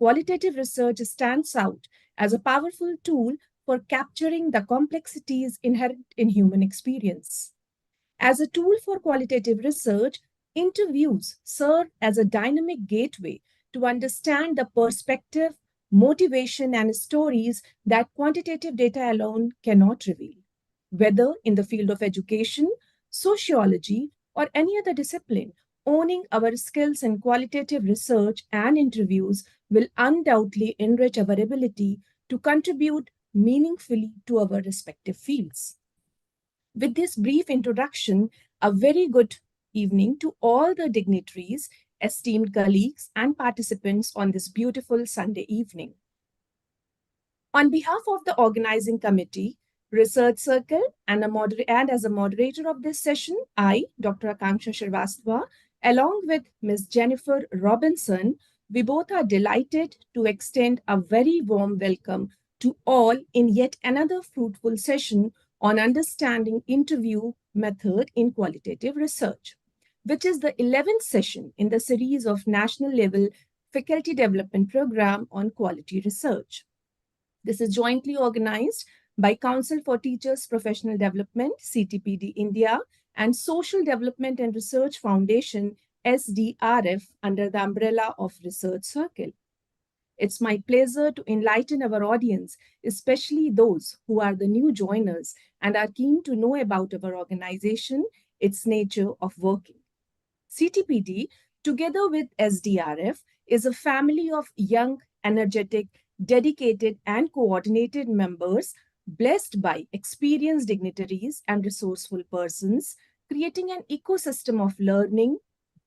qualitative research stands out as a powerful tool for capturing the complexities inherent in human experience. As a tool for qualitative research, interviews serve as a dynamic gateway to understand the perspective, motivation, and stories that quantitative data alone cannot reveal. Whether in the field of education, sociology, or any other discipline, owning our skills in qualitative research and interviews will undoubtedly enrich our ability to contribute meaningfully to our respective fields. With this brief introduction, a very good evening to all the dignitaries, esteemed colleagues, and participants on this beautiful Sunday evening. On behalf of the organizing committee, Research Circle, and as a moderator of this session, I, Dr. Akanksha Shrivastava, along with Ms. Jennifer Robinson, we both are delighted to extend a very warm welcome to all in yet another fruitful session on understanding interview method in qualitative research, which is the 11th session in the series of national level faculty development program on quality research. This is jointly organized by Council for Teachers Professional Development, CTPD India, and Social Development and Research Foundation, SDRF, under the umbrella of Research Circle. It's my pleasure to enlighten our audience, especially those who are the new joiners and are keen to know about our organization, its nature of working. CTPD, together with SDRF, is a family of young, energetic, dedicated, and coordinated members blessed by experienced dignitaries and resourceful persons, creating an ecosystem of learning,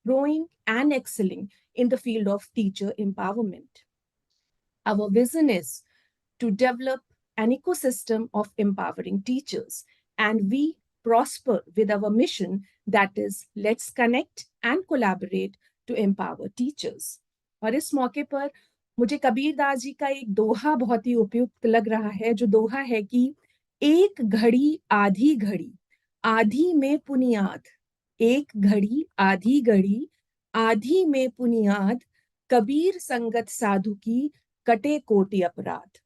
growing, and excelling in the field of teacher empowerment. Our vision is to develop an ecosystem of empowering teachers, and we prosper with our mission that is, let's connect and collaborate to empower teachers. और इस मौके पर मुझे कबीर दास जी का एक दोहा बहुत ही उपयुक्त लग रहा है, जो दोहा है कि एक घड़ी आधी में पुनियाद, एक घड़ी आधी में पुनियाद, कबीर संगत साधु की कटे कोटि अपराध।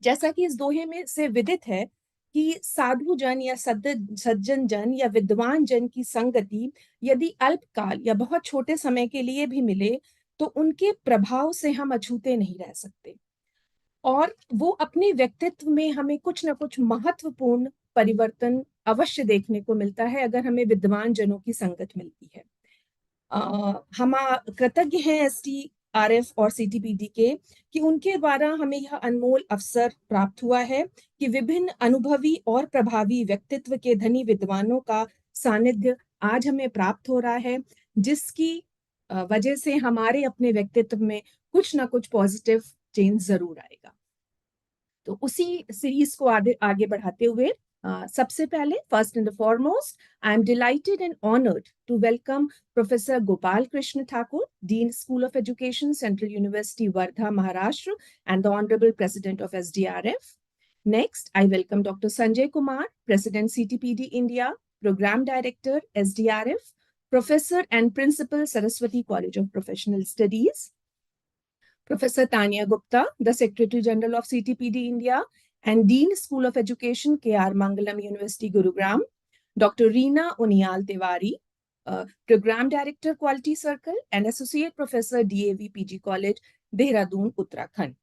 जैसा कि इस दोहे में से विदित है कि साधु जन या सज्जन जन या विद्वान जन की संगति यदि अल्पकाल या बहुत छोटे समय के लिए भी मिले तो उनके प्रभाव से हम अछूते नहीं रह सकते, और वो अपने व्यक्तित्व में हमें कुछ ना कुछ महत्वपूर्ण परिवर्तन अवश्य देखने को मिलता है अगर हमें विद्वान जनों की संगत मिलती है। हम कृतज्ञ हैं SDRF और CTPD के कि उनके द्वारा हमें यह अनमोल अवसर प्राप्त हुआ है कि विभिन्न अनुभवी और प्रभावी व्यक्तित्व के धनी विद्वानों का सानिध्य आज हमें प्राप्त हो रहा है, जिसकी वजह से हमारे अपने व्यक्तित्व में कुछ ना कुछ पॉजिटिव चेंज जरूर आएगा। तो उसी सीरीज को आगे बढ़ाते हुए सबसे पहले, first and foremost, I am delighted and honored to welcome Professor Gopal Krishna Thakur, Dean School of Education, Central University, Wardha, Maharashtra, and the Honorable President of SDRF. Next, I welcome Dr. Sanjay Kumar, President CTPD India, Program Director, SDRF, Professor and Principal, Saraswati College of Professional Studies. Professor Tanya Gupta, the Secretary General of CTPD India, and Dean School of Education, K.R. Mangalam University, Gurugram. Dr. Reena Unial Tiwari, Program Director, Quality Circle, and Associate Professor, DAV PG College, Dehradun, Uttarakhand.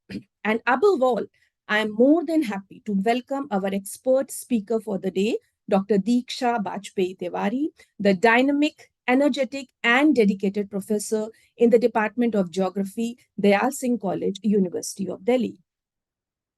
And above all, I am more than happy to welcome our expert speaker for the day, Dr. Deeksha Bajpai Tiwari, the dynamic, energetic, and dedicated professor in the Department of Geography, Dayal Singh College, University of Delhi.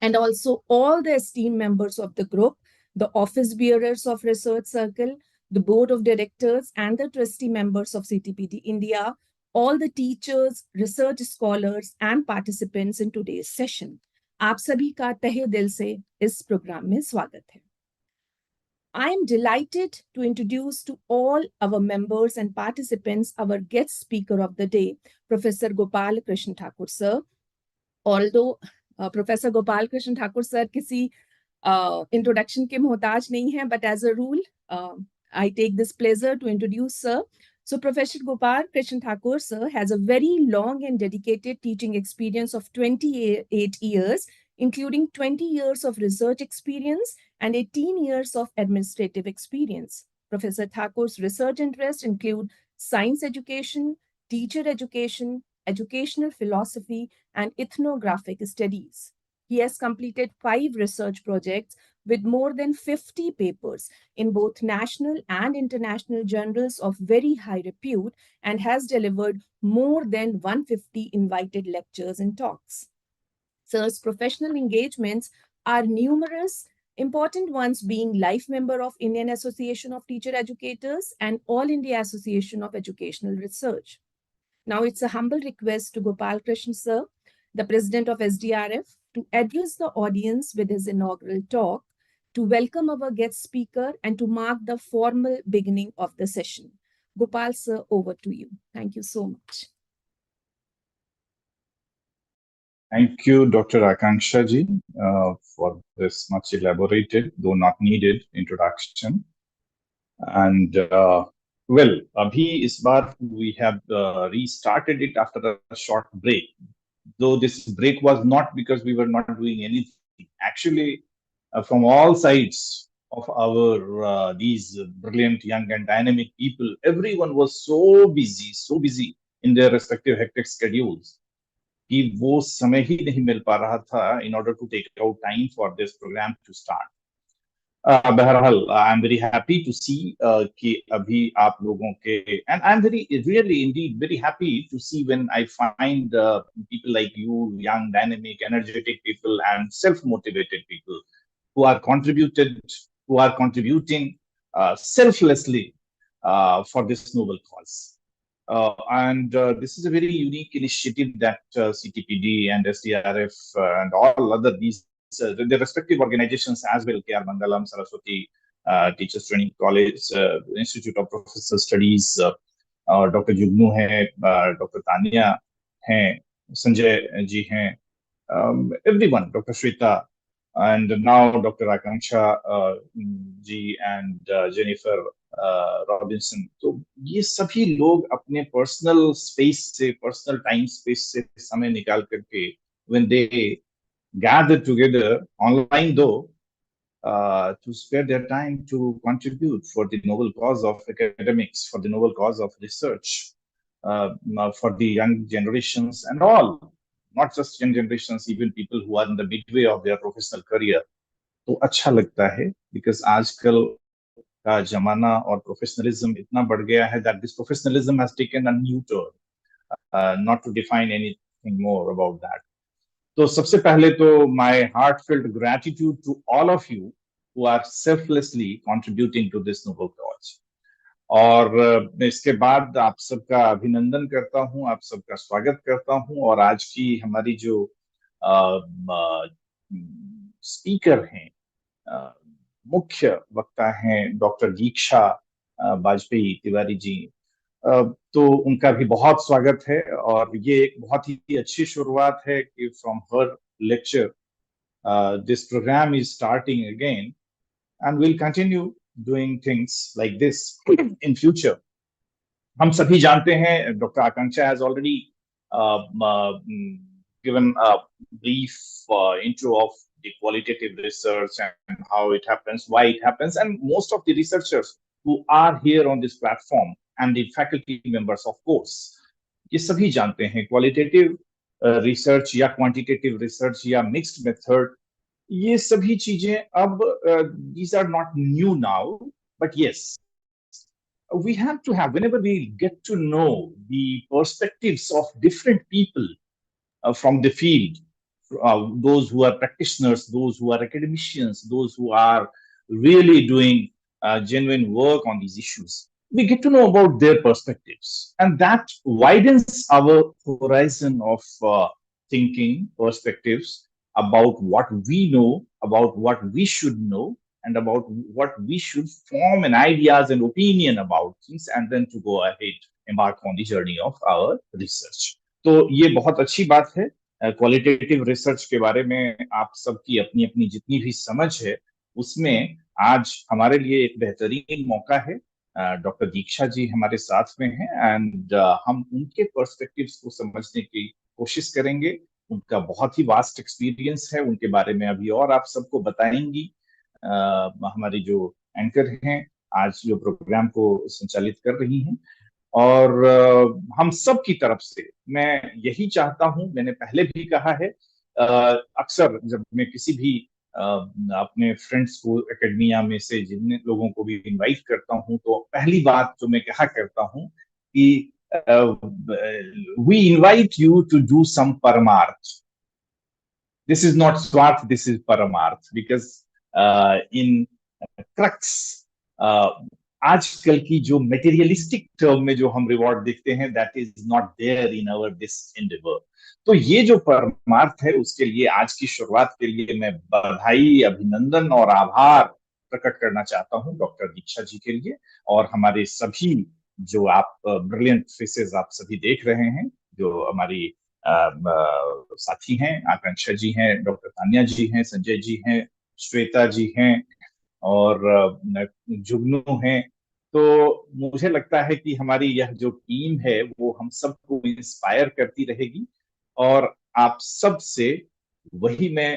And also all the esteemed members of the group, the office bearers of Research Circle, the board of directors, and the trustee members of CTPD India, all the teachers, research scholars, and participants in today's session. आप सभी का तहे दिल से इस programme में स्वागत है। I am delighted to introduce to all our members and participants our guest speaker of the day, Professor Gopal Krishna Thakur sir. Although Professor Gopal Krishna Thakur sir किसी introduction के मोहताज नहीं है, but as a rule, I take this pleasure to introduce sir So, Professor Gopal Krishnan Thakur, sir, has a very long and dedicated teaching experience of 28 years, including 20 years of research experience and 18 years of administrative experience. Professor Thakur's research interests include science education, teacher education, educational philosophy, and ethnographic studies. He has completed 5 research projects with more than 50 papers in both national and international journals of very high repute and has delivered more than 150 invited lectures and talks. Sir's professional engagements are numerous, important ones being life member of Indian Association of Teacher Educators and All India Association of Educational Research. Now it's a humble request to Gopal Krishnan sir, the president of SDRF, to address the audience with his inaugural talk, to welcome our guest speaker, and to mark the formal beginning of the session. Gopal sir, over to you. Thank you so much. Thank you, Dr. Akanksha ji, for this much elaborated, though not needed, introduction. And well, abhi is baar we have restarted it after a short break. Though this break was not because we were not doing anything. Actually, from all sides of our these brilliant, young, and dynamic people, everyone was so busy in their respective hectic schedules कि वो समय ही नहीं मिल पा रहा था in order to take out time for this program to start. बहरहाल, I am very happy to see कि अभी आप लोगों के and I am very really indeed very happy to see when I find people like you, young, dynamic, energetic people and self-motivated people who are contributing selflessly for this noble cause. And this is a very unique initiative that CTPD and SDRF and all other these the respective organizations as well, KR Mangalam, Saraswati Teachers Training College, Institute of Professional Studies, Dr. Jugnu hai, Dr. Tania hai, Sanjay ji hai, everyone, Dr. Shweta, and now Dr. Akanksha ji and Jennifer Robinson. तो ये सभी लोग अपने personal space से, personal time space से समय निकाल करके when they gather together online though to spare their time to contribute for the noble cause of academics, for the noble cause of research, for the young generations and all, not just young generations, even people who are in the midway of their professional career. तो अच्छा लगता है because आजकल का जमाना और professionalism इतना बढ़ गया है that this professionalism has taken a new turn. Not to define anything more about that. तो सबसे पहले तो my heartfelt gratitude to all of you who are selflessly contributing to this noble cause. और इसके बाद आप सबका अभिनंदन करता हूं, आप सबका स्वागत करता हूं और आज की हमारी जो स्पीकर हैं, मुख्य वक्ता हैं डॉक्टर दीक्षा वाजपेयी तिवारी जी, तो उनका भी बहुत स्वागत है और ये एक बहुत ही अच्छी शुरुआत है कि फ्रॉम हर lecture this program is starting again and will continue doing things like this in future. हम सभी जानते हैं doctor Akanksha has already given a brief intro of the qualitative research and how it happens, why it happens, and most of the researchers who are here on this platform and the faculty members, of course, ये सभी जानते हैं qualitative research या quantitative research या mixed method, ये सभी चीजें अब these are not new now, but yes, we have to have, whenever we get to know the perspectives of different people from the field, those who are practitioners, those who are academicians, those who are really doing genuine work on these issues, we get to know about their perspectives, and that widens our horizon of thinking, perspectives about what we know, about what we should know, and about what we should form an ideas and opinion about things, and then to go ahead, embark on the journey of our research. तो ये बहुत अच्छी बात है. Qualitative research के बारे में आप सबकी अपनी अपनी जितनी भी समझ है, उसमें आज हमारे लिए एक बेहतरीन मौका है डॉक्टर दीक्षा जी हमारे साथ में हैं एंड हम उनके पर्सपेक्टिव्स को समझने की कोशिश करेंगे। उनका बहुत ही वास्ट एक्सपीरियंस है, उनके बारे में अभी और आप सबको बताएंगी। हमारी जो एंकर हैं आज जो प्रोग्राम को संचालित कर रही हैं, और हम सब की तरफ से मैं यही चाहता हूं, मैंने पहले भी कहा है, अक्सर जब मैं किसी भी अपने फ्रेंड्स को एकेडमिया में से जिन लोगों को भी इनवाइट करता हूं, तो पहली बात जो मैं कहा करता हूं कि we invite you to do some परमार्थ। This is not Swarth, this is Paramarth. Because in crux, आजकल की जो मेटेरियलिस्टिक टर्म में जो हम रिवॉर्ड देखते हैं, that is not there in our this endeavour. तो ये जो परमार्थ है, उसके लिए आज की शुरुआत के लिए मैं बधाई, अभिनंदन और आभार प्रकट करना चाहता हूं डॉक्टर दीक्षा जी के लिए, और हमारे सभी जो आप ब्रिलियंट फेसेस आप सभी देख रहे हैं, जो हमारी साथी हैं, आकांक्षा जी हैं, डॉक्टर तान्या जी हैं, संजय जी हैं, श्वेता जी हैं, और जुगनू हैं। तो मुझे लगता है कि हमारी यह जो टीम है वो हम सबको इंस्पायर करती रहेगी, और आप सब से वही मैं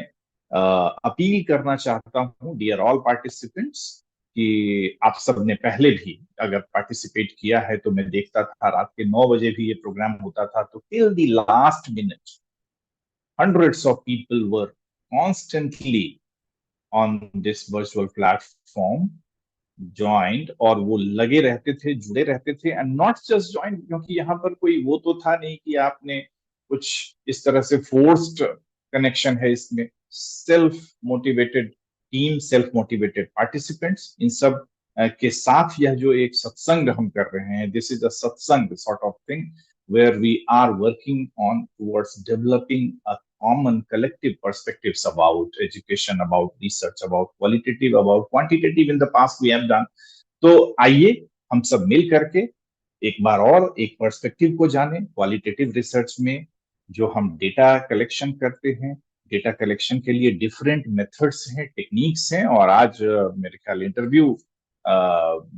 अपील करना चाहता हूं, डियर ऑल पार्टिसिपेंट्स, कि आप सब ने पहले भी अगर पार्टिसिपेट किया है, तो मैं देखता था रात के 9 बजे भी ये प्रोग्राम होता था, तो till the last minute hundreds of people were constantly on this virtual platform joint, और वो लगे रहते थे, जुड़े रहते थे, एंड नॉट जस्ट ज्वाइंट, क्योंकि यहाँ पर कोई वो तो था नहीं कि आपने कुछ इस तरह से फोर्स्ड कनेक्शन है इसमें। Self motivated team, self motivated participants, इन सब के साथ यह जो एक सत्संग हम कर रहे हैं, दिस इज अ सत्संग sort of thing where we are working on towards developing a common collective perspectives about education, about research, about qualitative, about quantitative in the past we have done. तो आइए हम सब मिल करके एक बार और एक perspective को जानें। क्वालिटेटिव रिसर्च में जो हम डेटा कलेक्शन करते हैं, डेटा कलेक्शन के लिए डिफरेंट मेथड्स हैं, टेक्निक्स हैं, और आज मेरे ख्याल इंटरव्यू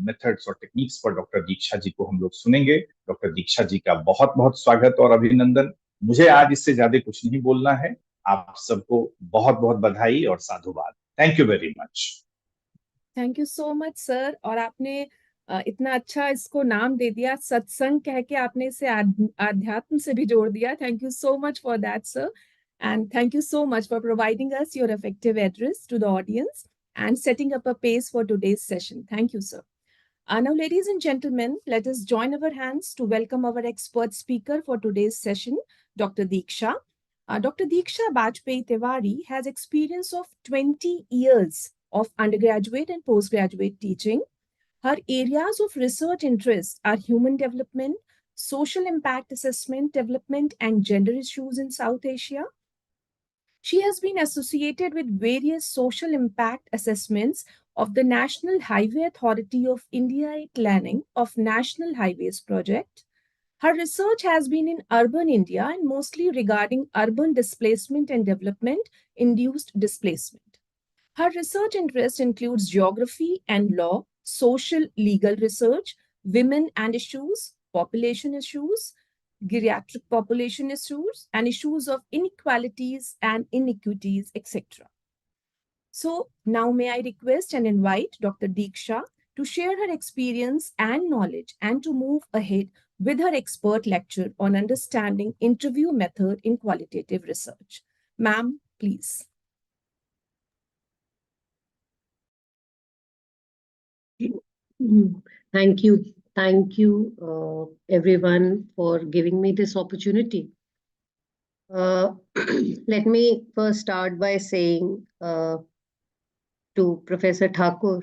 मेथड्स और टेक्निक्स पर डॉक्टर दीक्षा जी को हम लोग सुनेंगे। डॉक्टर दीक्षा जी का बहुत बहुत स्वागत और अभिनंदन। मुझे आज इससे ज्यादा कुछ नहीं बोलना है। आप सबको बहुत बहुत बधाई और साधुवाद। Thank you very much. Thank you so much sir. और आपने इतना अच्छा इसको नाम दे दिया, सत्संग कह के आपने इसे आध्यात्म से भी जोड़ दिया। Thank you so much for that sir, and thank you so much for providing us your effective address to the audience and setting up a pace for today's session. Thank you, sir. Now, ladies and gentlemen, let us join our hands to welcome our expert speaker for today's session, Dr. Deeksha. Dr. Deeksha Bajpayee Tiwari has experience of 20 years of undergraduate and postgraduate teaching. Her areas of research interest are human development, social impact assessment, development, and gender issues in South Asia. She has been associated with various social impact assessments of the National Highway Authority of India planning of National Highways project. Her research has been in urban India and mostly regarding urban displacement and development induced displacement. Her research interest includes geography and law, social legal research, women and issues, population issues, geriatric population issues, and issues of inequalities and inequities, etc. So now may I request and invite Dr. Deeksha to share her experience and knowledge and to move ahead with her expert lecture on understanding interview method in qualitative research. Ma'am, please. Thank you. Thank you, everyone, for giving me this opportunity. Let me first start by saying to Professor Thakur,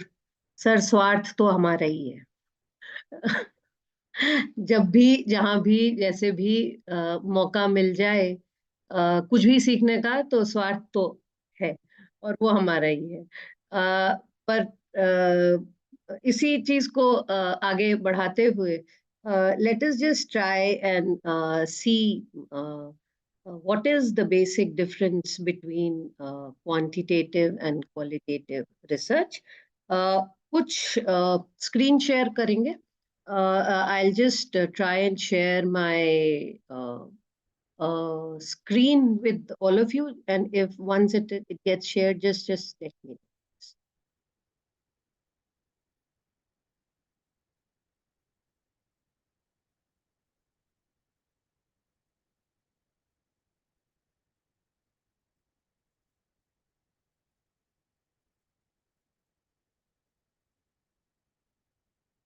Sir, स्वार्थ तो हमारा ही है। जब भी जहां भी जैसे भी मौका मिल जाए कुछ भी सीखने का, तो स्वार्थ तो है और वो हमारा ही है। पर इसी चीज को आगे बढ़ाते हुए let us just try and see what is the basic difference between quantitative and qualitative research. कुछ screen share करेंगे. I'll just try and share my screen with all of you, and if once it gets shared, just let me know.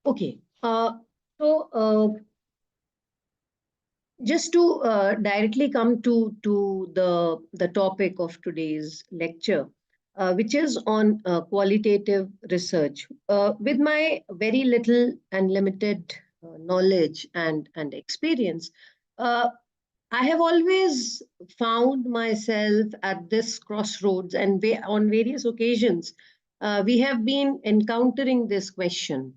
Okay. So just to directly come to the topic of today's lecture, which is on qualitative research. With my very little and limited knowledge and experience, uh, I have always found myself at this crossroads, and on various occasions, we have been encountering this question,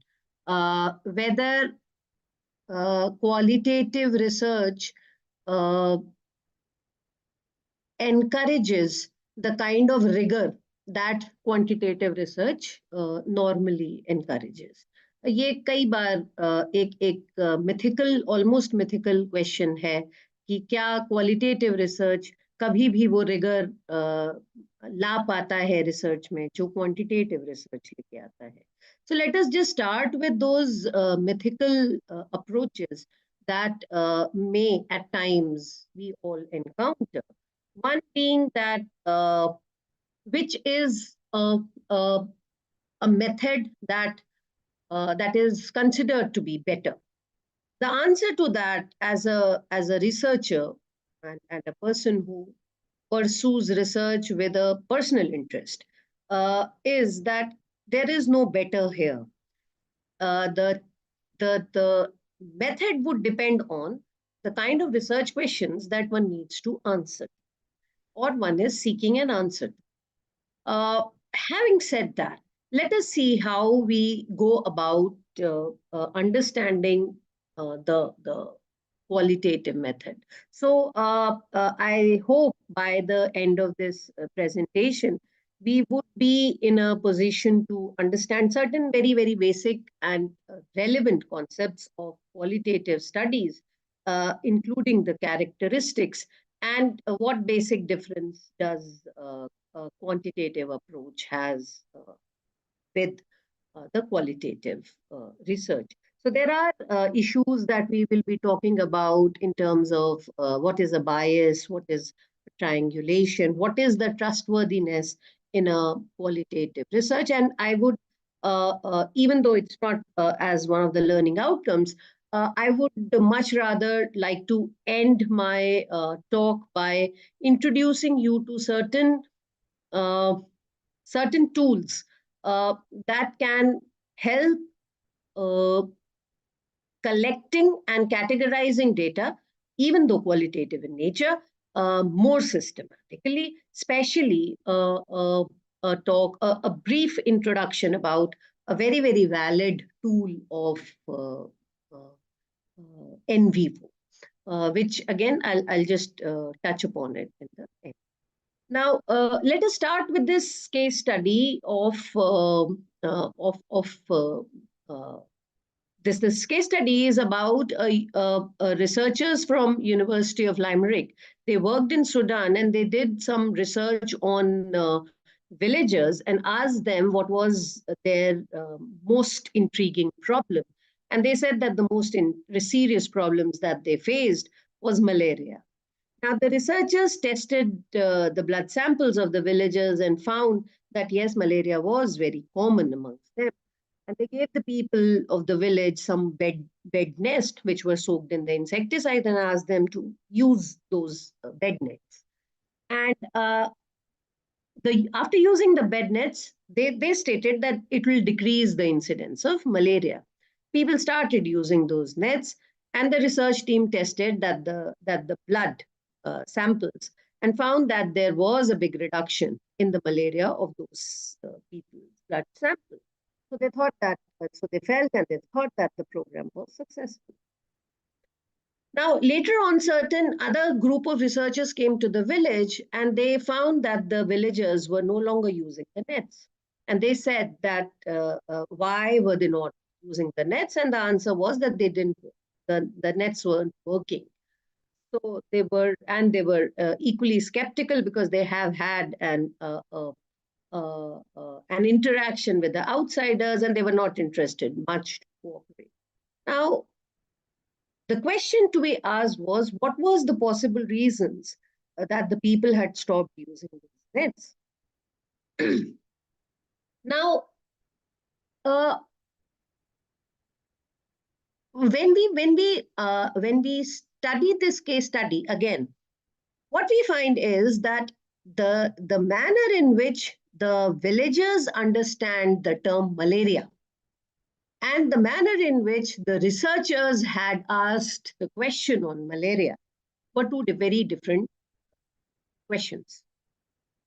whether qualitative research uh, encourages the kind of rigor that quantitative research normally encourages. ये कई बार एक mythical, almost mythical question है कि क्या qualitative research कभी भी वो rigor ला पाता है research में जो quantitative research लेके आता है. So let us just start with those mythical approaches that may at times we all encounter. One being that which is a method that is considered to be better. The answer to that, as a researcher and a person who pursues research with a personal interest, is that there is no better here. The method would depend on the kind of research questions that one needs to answer, or one is seeking an answer. Having said that, let us see how we go about understanding the qualitative method. So I hope by the end of this presentation, we would be in a position to understand certain very, very basic and relevant concepts of qualitative studies, including the characteristics and what basic difference does a quantitative approach has with the qualitative research. So there are issues that we will be talking about in terms of what is a bias, what is triangulation, what is the trustworthiness in a qualitative research. And I would, even though it's not as one of the learning outcomes, I would much rather like to end my talk by introducing you to uh, certain tools that can help uh, collecting and categorizing data, even though qualitative in nature, more systematically, especially a brief introduction about a very, very valid tool of in vivo, which again, I'll just touch upon it in the end. Now, let us start with this case study of this case study is about researchers from University of Limerick. They worked in Sudan and they did some research on villagers and asked them what was their most intriguing problem. And they said that the most serious problems that they faced was malaria. Now, the researchers tested the blood samples of the villagers and found that yes, malaria was very common amongst them. And they gave the people of the village some bed nest, which were soaked in the insecticide, and asked them to use those bed nets. And after using the bed nets, they stated that it will decrease the incidence of malaria. People started using those nets, and the research team tested that the blood samples and found that there was a big reduction in the malaria of those people's blood samples. So they thought that, so they felt and they thought that the program was successful. Now, later on, certain other group of researchers came to the village and they found that the villagers were no longer using the nets. And they said that why were they not using the nets? And the answer was that they didn't. The nets weren't working. So they were equally skeptical because they have had an interaction with the outsiders, and they were not interested much to cooperate. Now, the question to be asked was, what was the possible reasons that the people had stopped using these nets? Now, when we study this case study again, what we find is that the manner in which the villagers understand the term malaria and the manner in which the researchers had asked the question on malaria were two very different questions,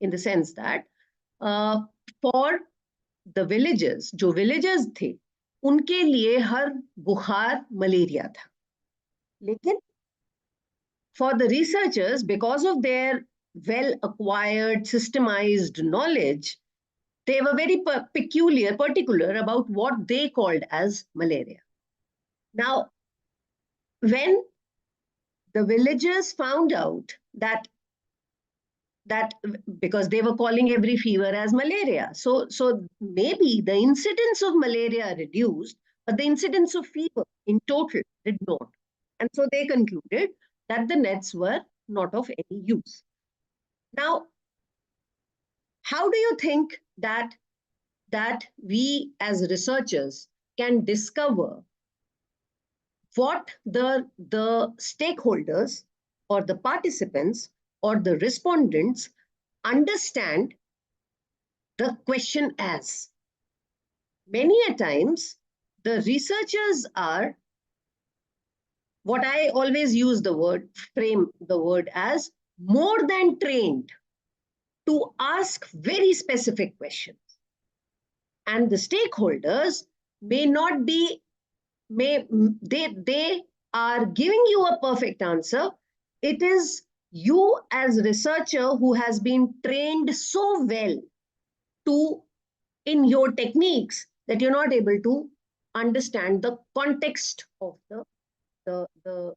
in the sense that for the villagers, जो villagers थे, उनके लिए हर बुखार malaria था. लेकिन for the researchers, because of their well-acquired, systemized knowledge, they were very particular about what they called as malaria. Now, when the villagers found out that because they were calling every fever as malaria, so maybe the incidence of malaria reduced, but the incidence of fever in total did not. And so they concluded that the nets were not of any use. Now, how do you think that we as researchers can discover what the stakeholders or the participants or the respondents understand the question as? Many a times, the researchers are, what I always use frame the word as, more than trained to ask very specific questions. And the stakeholders may not be, they are giving you a perfect answer. It is you as researcher who has been trained so well in your techniques that you're not able to understand the context of the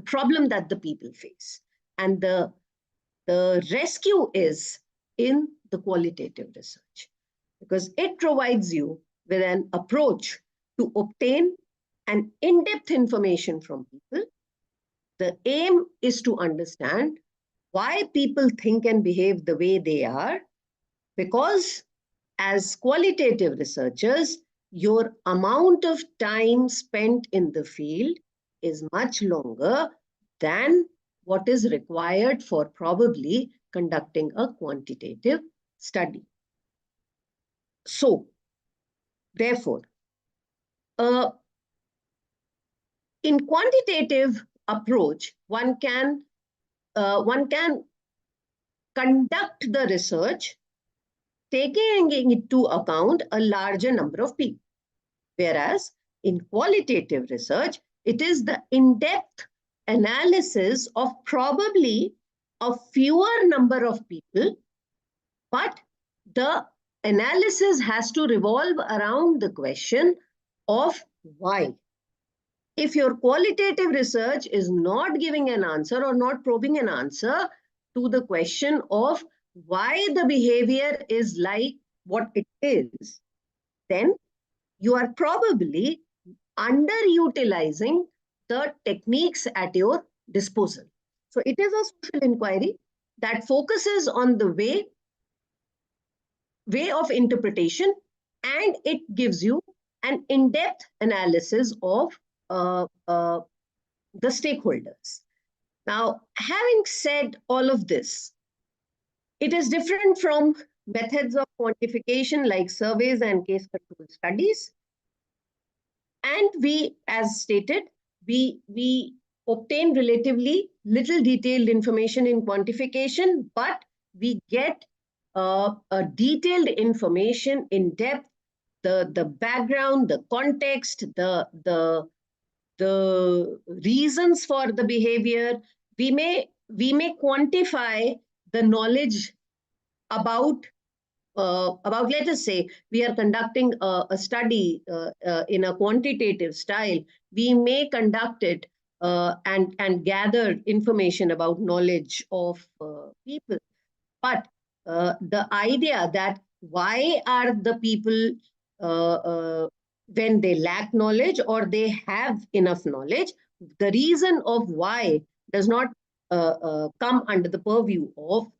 problem that the people face. And the rescue is in the qualitative research, because it provides you with an approach to obtain an in-depth information from people. The aim is to understand why people think and behave the way they are, because as qualitative researchers, your amount of time spent in the field is much longer than what is required for probably conducting a quantitative study. So, therefore, in quantitative approach, one can conduct the research taking into account a larger number of people. Whereas in qualitative research, it is the in-depth analysis of probably a fewer number of people, but the analysis has to revolve around the question of why. If your qualitative research is not giving an answer or not probing an answer to the question of why the behavior is like what it is, then you are probably underutilizing the techniques at your disposal. So it is a social inquiry that focuses on the way of interpretation, and it gives you an in-depth analysis of the stakeholders. Now, having said all of this, it is different from methods of quantification like surveys and case control studies. And we, as stated, we obtain relatively little detailed information in quantification, but we get a detailed information in depth, the background, the context, the reasons for the behavior. We may quantify the knowledge about about, let us say, we are conducting a study in a quantitative style, we may conduct it and gather information about knowledge of people. But the idea that why are the people, when they lack knowledge or they have enough knowledge, the reason of why does not come under the purview of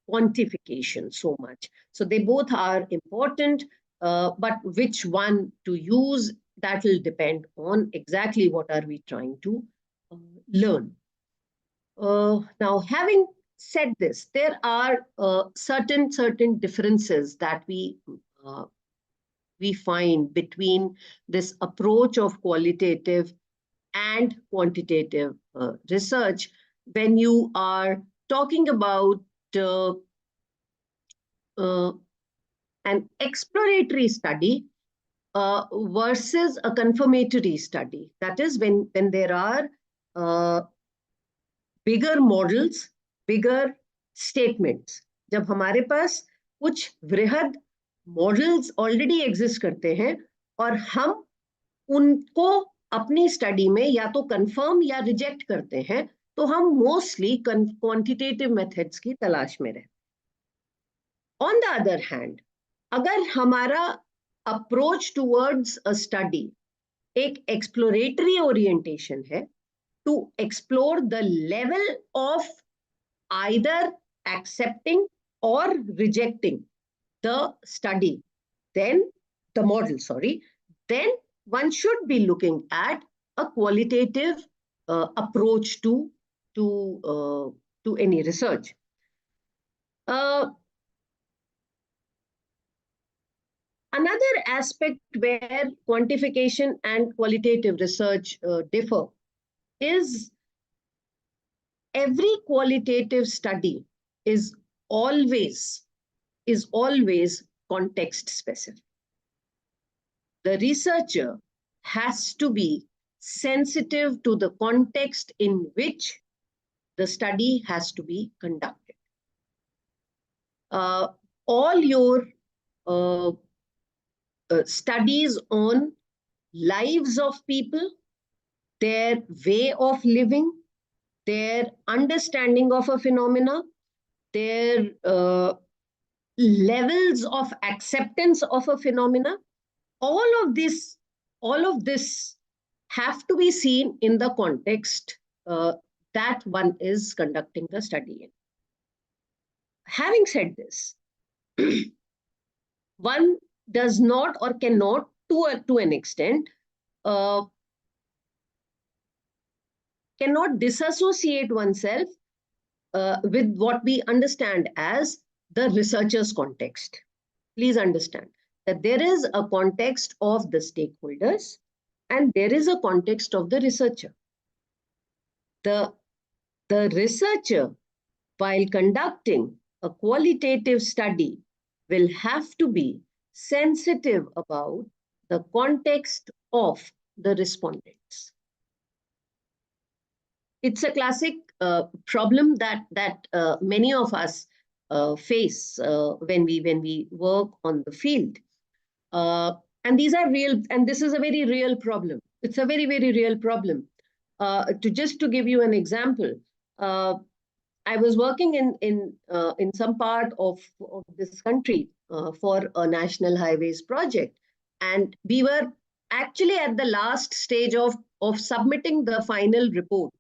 quantification so much. So they both are important, but which one to use, that will depend on exactly what are we trying to learn. Now, having said this, there are certain differences that we find between this approach of qualitative and quantitative research when you are talking about uh, uh, an exploratory study versus a confirmatory study. That is, when there are bigger models, bigger statements. जब हमारे पास कुछ वृहद models already exist करते हैं और हम उनको अपनी स्टडी में या तो कंफर्म या रिजेक्ट करते हैं, तो हम मोस्टली क्वांटिटेटिव मेथड्स की तलाश में रहते हैं. ऑन द अदर हैंड, अगर हमारा अप्रोच टुवर्ड्स अ स्टडी एक एक्सप्लोरेटरी ओरिएंटेशन है, to explore the level of either accepting or rejecting the study, then the model, then one should be looking at a qualitative approach to any research. Another aspect where quantification and qualitative research differ is every qualitative study is always context specific. The researcher has to be sensitive to the context in which the study has to be conducted. All your studies on lives of people, their way of living, their understanding of a phenomena, their levels of acceptance of a phenomena, all of this have to be seen in the context that one is conducting the study in. Having said this, one does not or cannot, to an extent, cannot disassociate oneself with what we understand as the researcher's context. Please understand that there is a context of the stakeholders and there is a context of the researcher. The researcher, while conducting a qualitative study, will have to be sensitive about the context of the respondents. It's a classic problem that many of us face when we work on the field. And these are real, and this is a very real problem. It's a very, very real problem. To give you an example, I was working in some part of this country for a national highways project, and we were actually at the last stage of submitting the final report.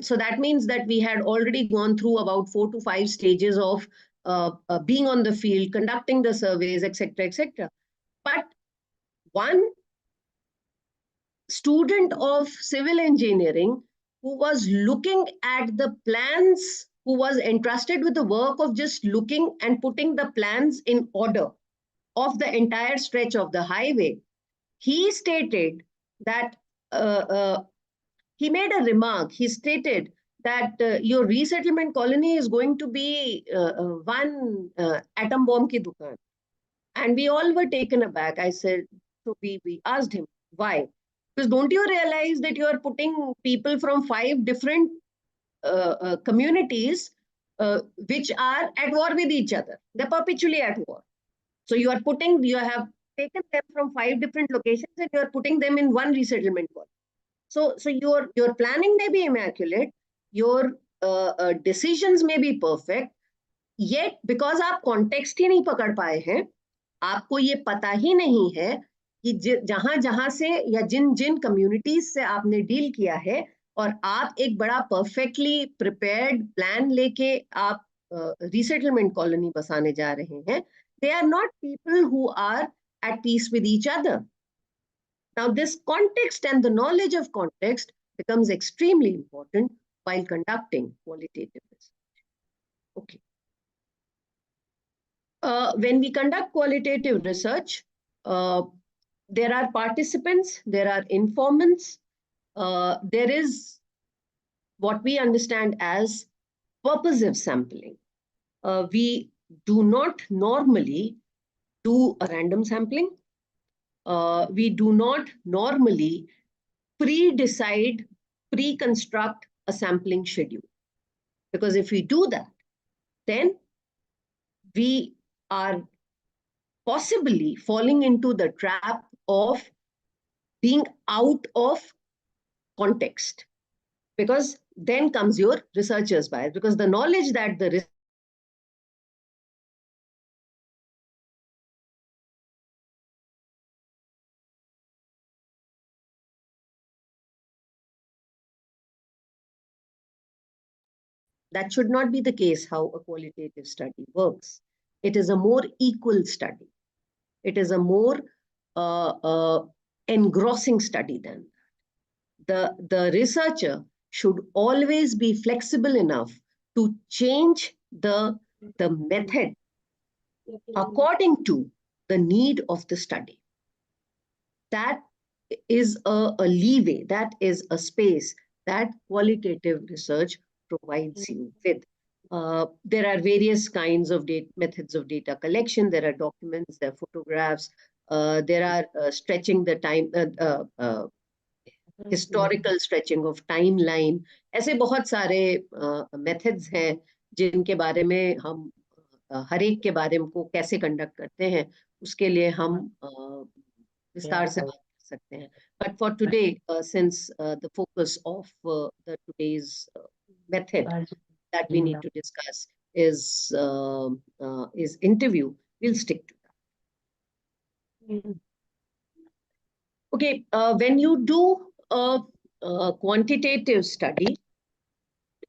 So that means that we had already gone through about 4 to 5 stages of being on the field, conducting the surveys, etc., etc. But one student of civil engineering who was looking at the plans, who was entrusted with the work of just looking and putting the plans in order of the entire stretch of the highway, he stated that he made a remark. He stated that your resettlement colony is going to be one atom bomb ki dukaan. And we all were taken aback. I said, so we asked him, why? Because don't you realize that you are putting people from 5 different communities which are at war with each other. They're perpetually at war. So you have taken them from 5 different locations and you are putting them in one resettlement colony. So your planning may be immaculate, your decisions may be perfect, yet because आप context ही नहीं पकड़ पाए हैं, आपको ये पता ही नहीं है कि जहां जहां से या जिन जिन कम्युनिटीज से आपने डील किया है, और आप एक बड़ा परफेक्टली प्रिपेयर्ड प्लान लेके आप रीसेटलमेंट कॉलोनी बसाने जा रहे हैं, they are not people who are at peace with each other. Now, this context and the knowledge of context becomes extremely important while conducting qualitative research. Okay. When we conduct qualitative research, there are participants, there are informants, there is what we understand as purposive sampling. We do not normally do a random sampling. We do not normally pre-decide, pre-construct a sampling schedule. Because if we do that, then we are possibly falling into the trap of being out of context. Because then comes your researcher's bias, because the knowledge that the that should not be the case how a qualitative study works. It is a more equal study. It is a more engrossing study than that. The researcher should always be flexible enough to change the method according to the need of the study. That is a leeway, that is a space that qualitative research provides you with. There are various kinds of methods of data collection. There are documents, there are photographs, there are stretching the time, historical stretching of timeline. ऐसे बहुत सारे methods हैं जिनके बारे में हम हर एक के बारे में को कैसे conduct करते हैं उसके लिए हम विस्तार से बात कर सकते हैं. But for today, since the focus of the today's method that we need to discuss is interview, we'll stick to that. Okay, when you do a quantitative study,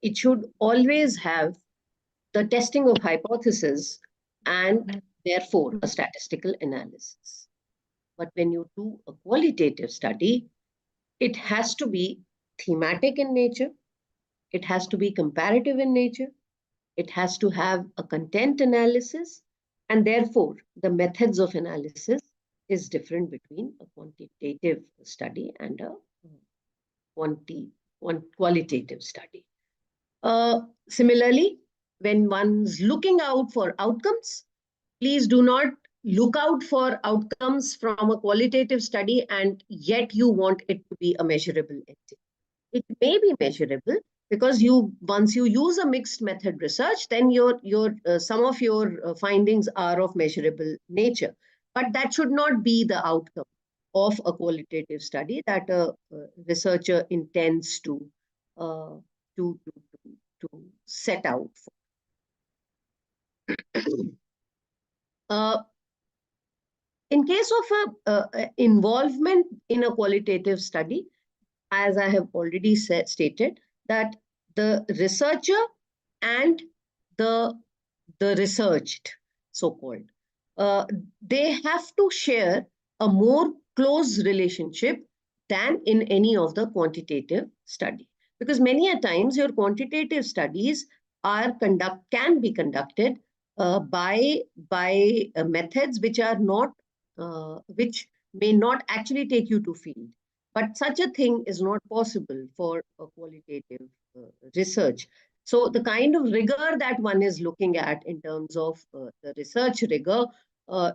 it should always have the testing of hypothesis and therefore a statistical analysis. But when you do a qualitative study, it has to be thematic in nature. It has to be comparative in nature. It has to have a content analysis. And therefore, the methods of analysis is different between a quantitative study and a qualitative study. Similarly, when one's looking out for outcomes, please do not look out for outcomes from a qualitative study and yet you want it to be a measurable entity. It may be measurable because once you use a mixed method research, then some of your findings are of measurable nature. But that should not be the outcome of a qualitative study that a researcher intends to set out for. In case of involvement in a qualitative study, as I have already stated, that the researcher and the researched, so-called, they have to share a more close relationship than in any of the quantitative study. Because many a times your quantitative studies can be conducted by methods which are not which may not actually take you to field. But such a thing is not possible for a qualitative research. So the kind of rigor that one is looking at in terms of the research rigor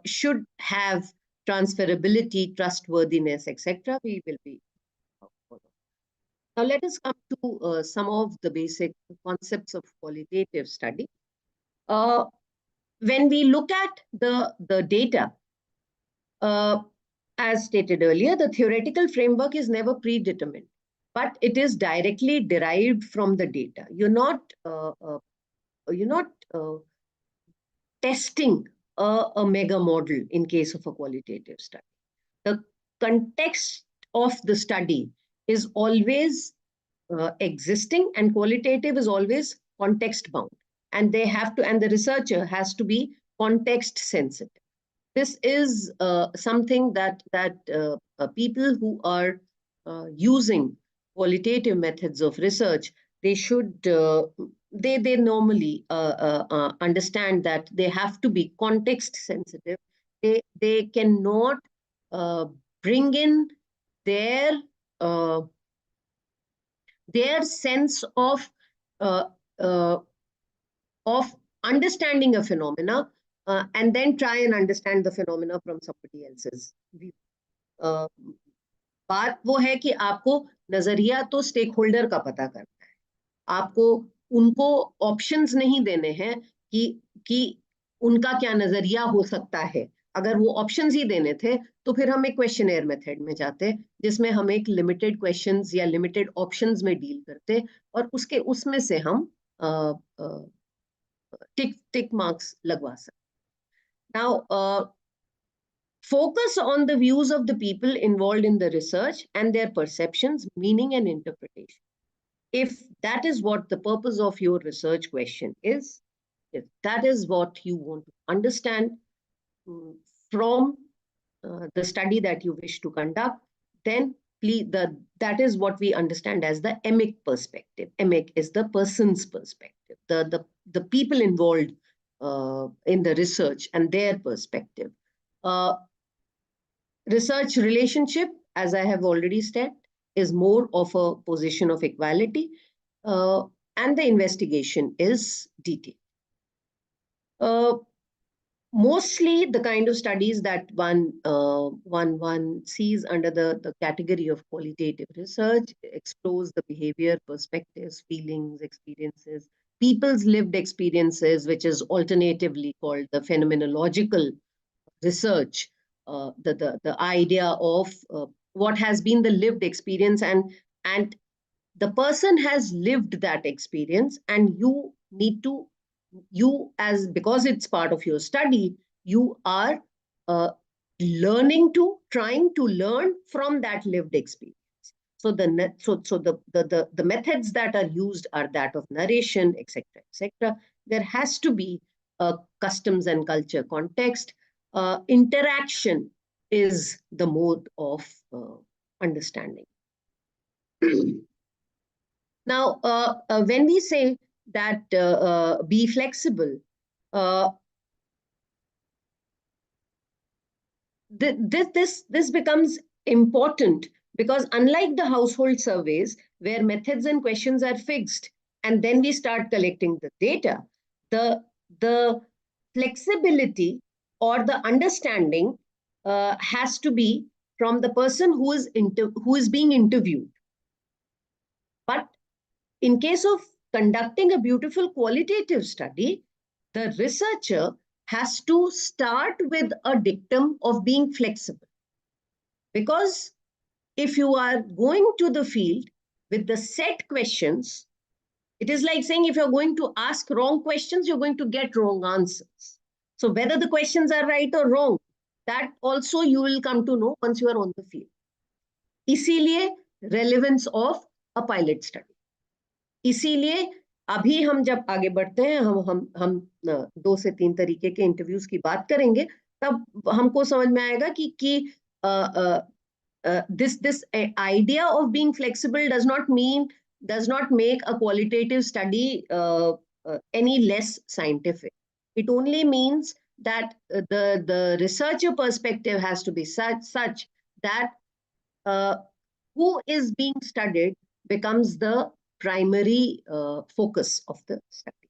should have transferability, trustworthiness, etc. We will be. Now let us come to some of the basic concepts of qualitative study. When we look at the data, as stated earlier, the theoretical framework is never predetermined, but it is directly derived from the data. You're not testing a mega model in case of a qualitative study. The context of the study is always existing, and qualitative is always context bound, and the researcher has to be context sensitive. This is something that people who are using qualitative methods of research, they should they normally understand that they have to be context sensitive. They cannot uh, bring in their uh, their sense uh, uh, of understanding a phenomena and then try and understand the phenomena from somebody else's view. बात वो है कि आपको नजरिया तो stake holder का पता करना है, आपको उनको ऑप्शंस नहीं देने हैं कि उनका क्या नजरिया हो सकता है. अगर वो ऑप्शंस ही देने थे तो फिर हम एक क्वेश्चनेयर मेथड में जाते जिसमें हम एक लिमिटेड क्वेश्चंस या लिमिटेड ऑप्शंस में डील करते और उसमें से हम tick marks lagwa sakte. Now, focus on the views of the people involved in the research and their perceptions, meaning and interpretation. If that is what the purpose of your research question is, if that is what you want to understand from the study that you wish to conduct, then that is what we understand as the emic perspective. Emic is the person's perspective, the people involved in the research and their perspective. Research relationship, as I have already said, is more of a position of equality, and the investigation is detailed. Mostly the kind of studies that one sees under the category of qualitative research explores the behavior, perspectives, feelings, experiences, people's lived experiences, which is alternatively called the phenomenological research, the idea of what has been the lived experience, and the person has lived that experience, and because it's part of your study, you are trying to learn from that lived experience. So the methods that are used are that of narration, etc., etc. There has to be a customs and culture context. Interaction is the mode of understanding. Now, when we say that be flexible, this becomes important because unlike the household surveys where methods and questions are fixed and then we start collecting the data, the flexibility or the understanding has to be from the person who is being interviewed. But in case of conducting a beautiful qualitative study, the researcher has to start with a dictum of being flexible. Because if you are going to the field with the set questions, it is like saying if you're going to ask wrong questions, you're going to get wrong answers. So whether the questions are right or wrong, that also you will come to know once you are on the field. इसीलिए relevance of a pilot study. इसीलिए अभी हम जब आगे बढ़ते हैं, हम 2 से 3 तरीके के इंटरव्यूज की बात करेंगे, तब हमको समझ में आएगा कि this idea of being flexible does not make a qualitative study any less scientific. It only means that the researcher perspective has to be such that who is being studied becomes the primary focus of the study.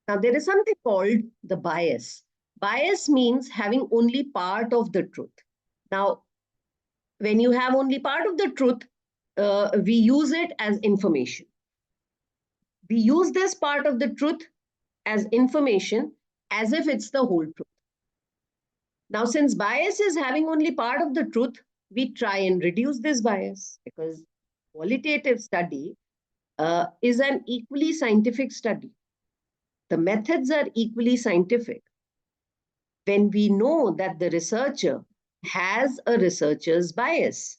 Now, there is something called the bias. Bias means having only part of the truth. Now, when you have only part of the truth, we use it as information. We use this part of the truth as information as if it's the whole truth. Now, since bias is having only part of the truth, we try and reduce this bias, because qualitative study is an equally scientific study. The methods are equally scientific. When we know that the researcher has a researcher's bias,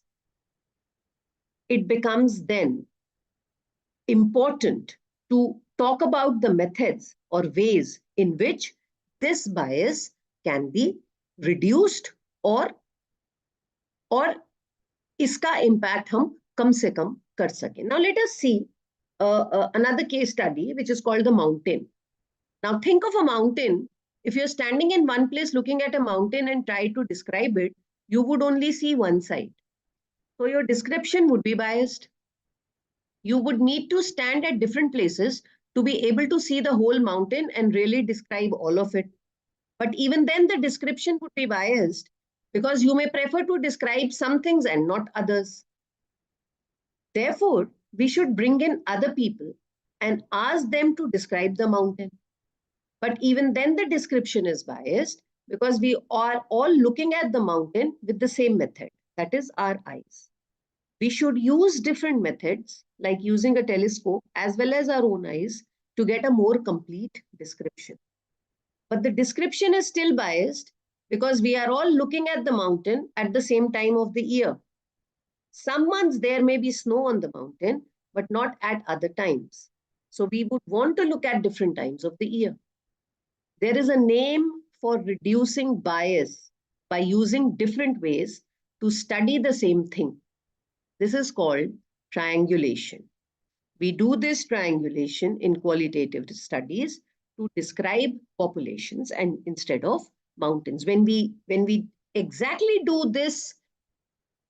it becomes then important to talk about the methods or ways in which this bias can be reduced, or इसका impact हम कम से कम कर सकें. Now let us see another case study, which is called the mountain. Now think of a mountain. If you're standing in one place looking at a mountain and try to describe it, you would only see one side. So your description would be biased. You would need to stand at different places to be able to see the whole mountain and really describe all of it. But even then, the description would be biased, because you may prefer to describe some things and not others. Therefore, we should bring in other people and ask them to describe the mountain. But even then, the description is biased, because we are all looking at the mountain with the same method, that is our eyes. We should use different methods, like using a telescope as well as our own eyes, to get a more complete description. But the description is still biased, because we are all looking at the mountain at the same time of the year. Some months there may be snow on the mountain, but not at other times. So we would want to look at different times of the year. There is a name for reducing bias by using different ways to study the same thing. This is called triangulation. We do this triangulation in qualitative studies to describe populations and instead of mountains. When we exactly do this,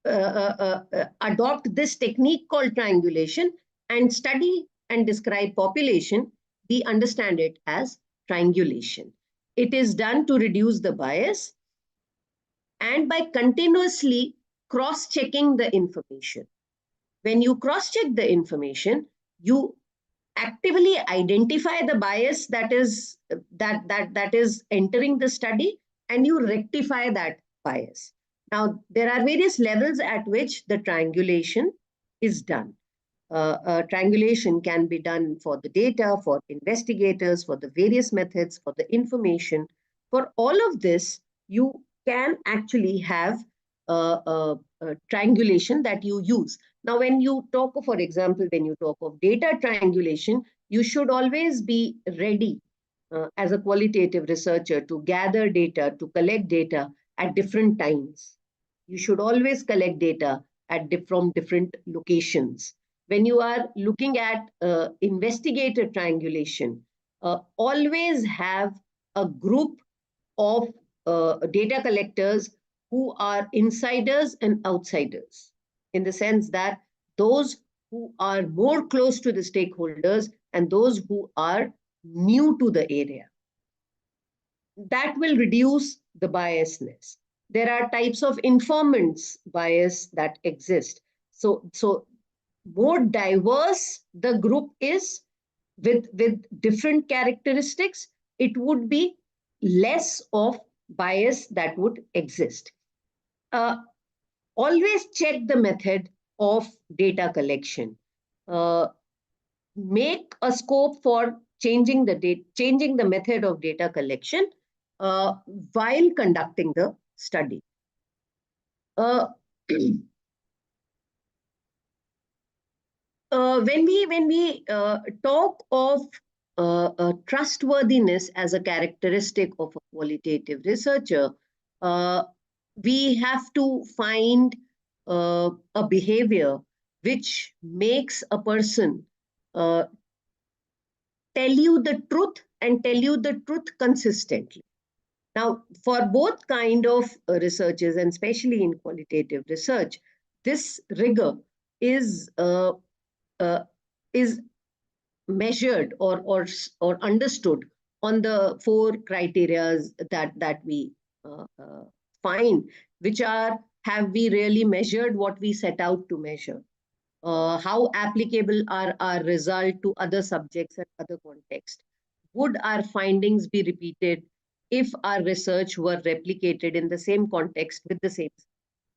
adopt this technique called triangulation and study and describe population, we understand it as triangulation. It is done to reduce the bias and by continuously cross-checking the information. When you cross-check the information, you actively identify the bias that is entering the study, and you rectify that bias. Now, there are various levels at which the triangulation is done. Triangulation can be done for the data, for investigators, for the various methods, for the information. For all of this, you can actually have triangulation that you use. Now, when you talk, for example, when you talk of data triangulation, you should always be ready as a qualitative researcher to gather data, to collect data at different times. You should always collect data from different locations. When you are looking at investigator triangulation, always have a group of data collectors who are insiders and outsiders, in the sense that those who are more close to the stakeholders and those who are new to the area. That will reduce the biasness. There are types of informants bias that exist. So more diverse the group is with different characteristics, it would be less of bias that would exist. Always check the method of data collection. Make a scope for changing the method of data collection while conducting the study. When we talk of trustworthiness as a characteristic of a qualitative researcher, we have to find a behavior which makes a person tell you the truth and tell you the truth consistently. Now, for both kind of researches, and especially in qualitative research, this rigor is measured or understood on the 4 criteria that we find, which are, have we really measured what we set out to measure? How applicable are our result to other subjects and other contexts? Would our findings be repeated if our research were replicated in the same context with the same?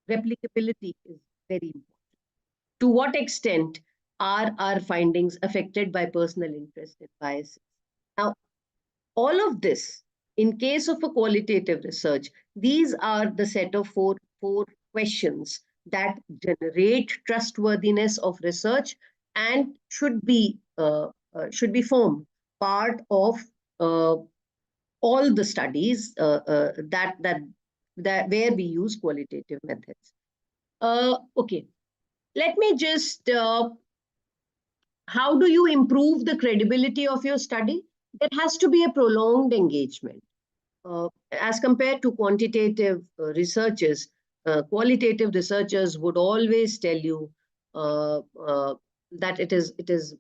Replicability is very important. To what extent are our findings affected by personal interest and biases? Now, all of this, in case of a qualitative research, these are the set of four questions that generate trustworthiness of research and should be formed part of all the studies that where we use qualitative methods. Okay, let me just. How do you improve the credibility of your study? There has to be a prolonged engagement. As compared to quantitative researchers, qualitative researchers would always tell you that it is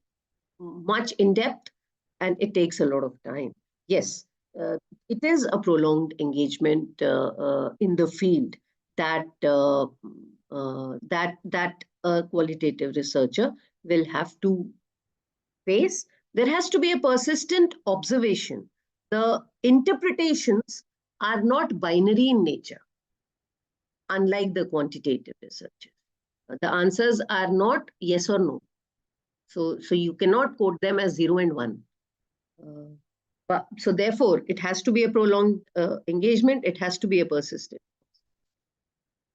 much in depth and it takes a lot of time. Yes, it is a prolonged engagement in the field that that a qualitative researcher will have to face. There has to be a persistent observation. The interpretations are not binary in nature, unlike the quantitative researchers. The answers are not yes or no. So you cannot quote them as 0 and 1. So therefore, it has to be a prolonged engagement. It has to be a persistent.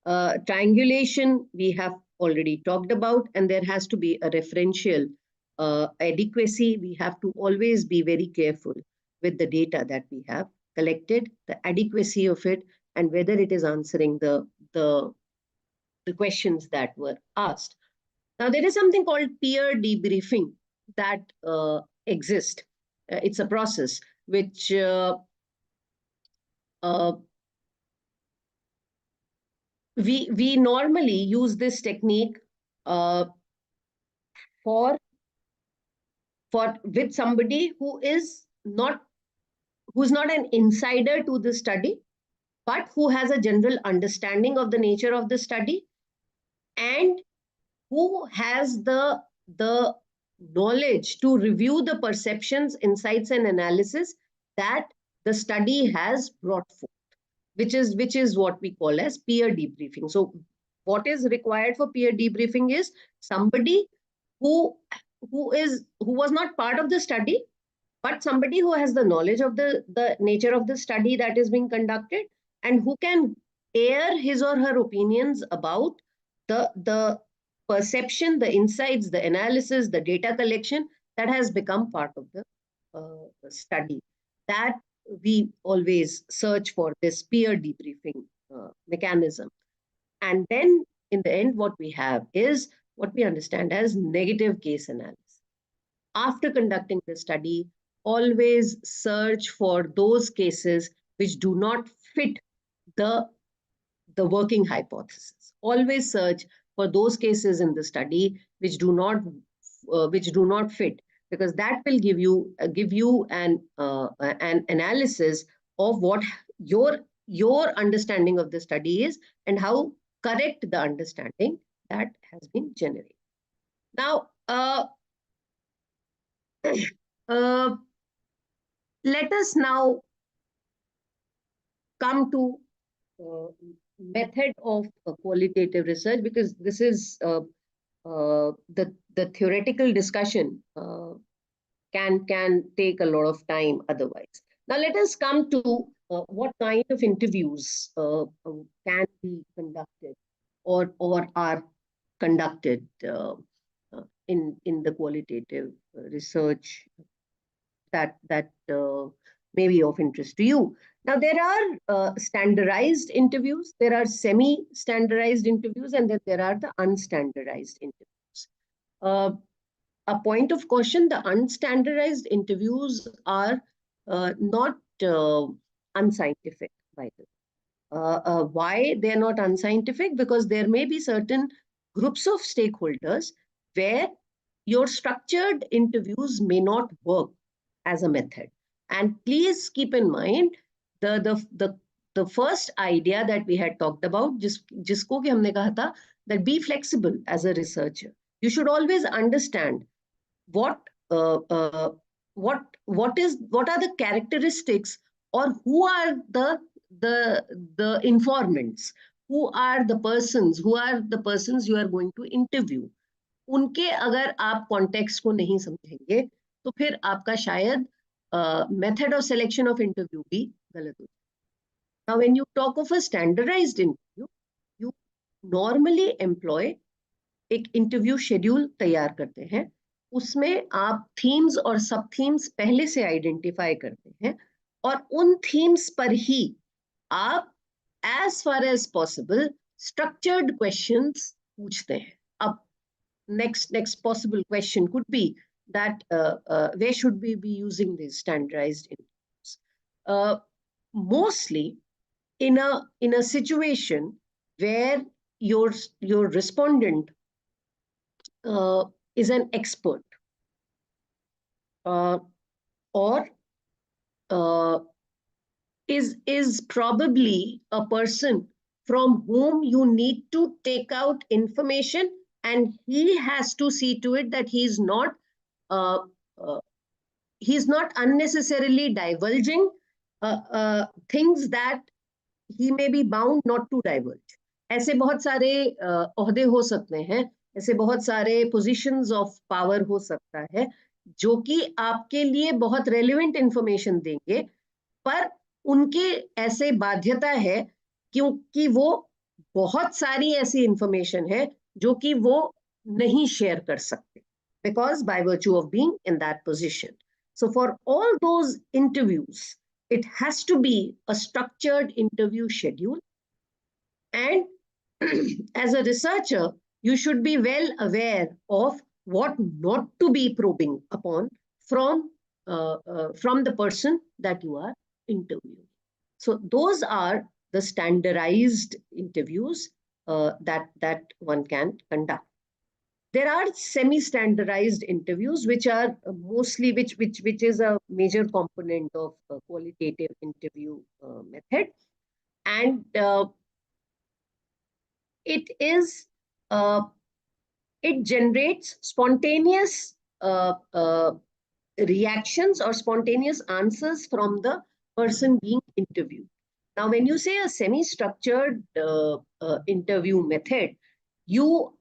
Triangulation, we have already talked about, and there has to be a referential adequacy. We have to always be very careful with the data that we have collected, the adequacy of it, and whether it is answering the questions that were asked. Now, there is something called peer debriefing that exists. It's a process which we normally use this technique for with somebody who's not an insider to the study, but who has a general understanding of the nature of the study and who has the knowledge to review the perceptions, insights, and analysis that the study has brought forth, which is what we call as peer debriefing. So what is required for peer debriefing is somebody who was not part of the study, but somebody who has the knowledge of the nature of the study that is being conducted and who can air his or her opinions about the perception, the insights, the analysis, the data collection that has become part of the study. That we always search for this peer debriefing mechanism. And then in the end, what we have is what we understand as negative case analysis. After conducting the study, always search for those cases which do not fit the working hypothesis. Always search for those cases in the study which do not fit, because that will give you an analysis of what your understanding of the study is and how correct the understanding that has been generated. Now, let us now come to method of qualitative research, because this is the theoretical discussion can take a lot of time otherwise. Now let us come to what kind of interviews can be conducted or are conducted in the qualitative research that may be of interest to you. Now, there are standardized interviews, there are semi-standardized interviews, and then there are the unstandardized interviews. A point of caution, the unstandardized interviews are not unscientific, by the way. Why they're not unscientific? Because there may be certain groups of stakeholders where your structured interviews may not work as a method. And please keep in mind the first idea that we had talked about, jisko ki humne kaha tha, that be flexible as a researcher. You should always understand what what are the characteristics, or who are the informants, who are the persons you are going to interview. उनके अगर आप context को नहीं समझेंगे तो फिर आपका शायद method of selection of interview भी गलत हो जाए. Now when you talk of a standardized interview, you normally employ एक इंटरव्यू शेड्यूल तैयार करते हैं. उसमें आप थीम्स और सब थीम्स पहले से आइडेंटिफाई करते हैं और उन थीम्स पर ही आप as far as possible structured questions पूछते हैं. अब next possible question could be that where should we be using these standardized interviews? Mostly in a situation where your respondent is an expert, or is probably a person from whom you need to take out information, and he has to see to it that he's not unnecessarily divulging things that he may be bound not to divulge. ऐसे बहुत सारे ओहदे हो सकते हैं, ऐसे बहुत सारे पोजीशंस ऑफ पावर हो सकता है जो कि आपके लिए बहुत रेलेवेंट इंफॉर्मेशन देंगे, पर उनके ऐसे बाध्यता है क्योंकि वो बहुत सारी ऐसी इंफॉर्मेशन है जो कि वो नहीं शेयर कर सकते, because by virtue of being in that position. So for all those interviews, it has to be a structured interview schedule. And as a researcher, you should be well aware of what not to be probing upon from the person that you are interviewing. So those are the standardized interviews that one can conduct. There are semi-standardized interviews, which are mostly which is a major component of qualitative interview method, and it generates spontaneous reactions or spontaneous answers from the person being interviewed. Now, when you say a semi-structured interview method, you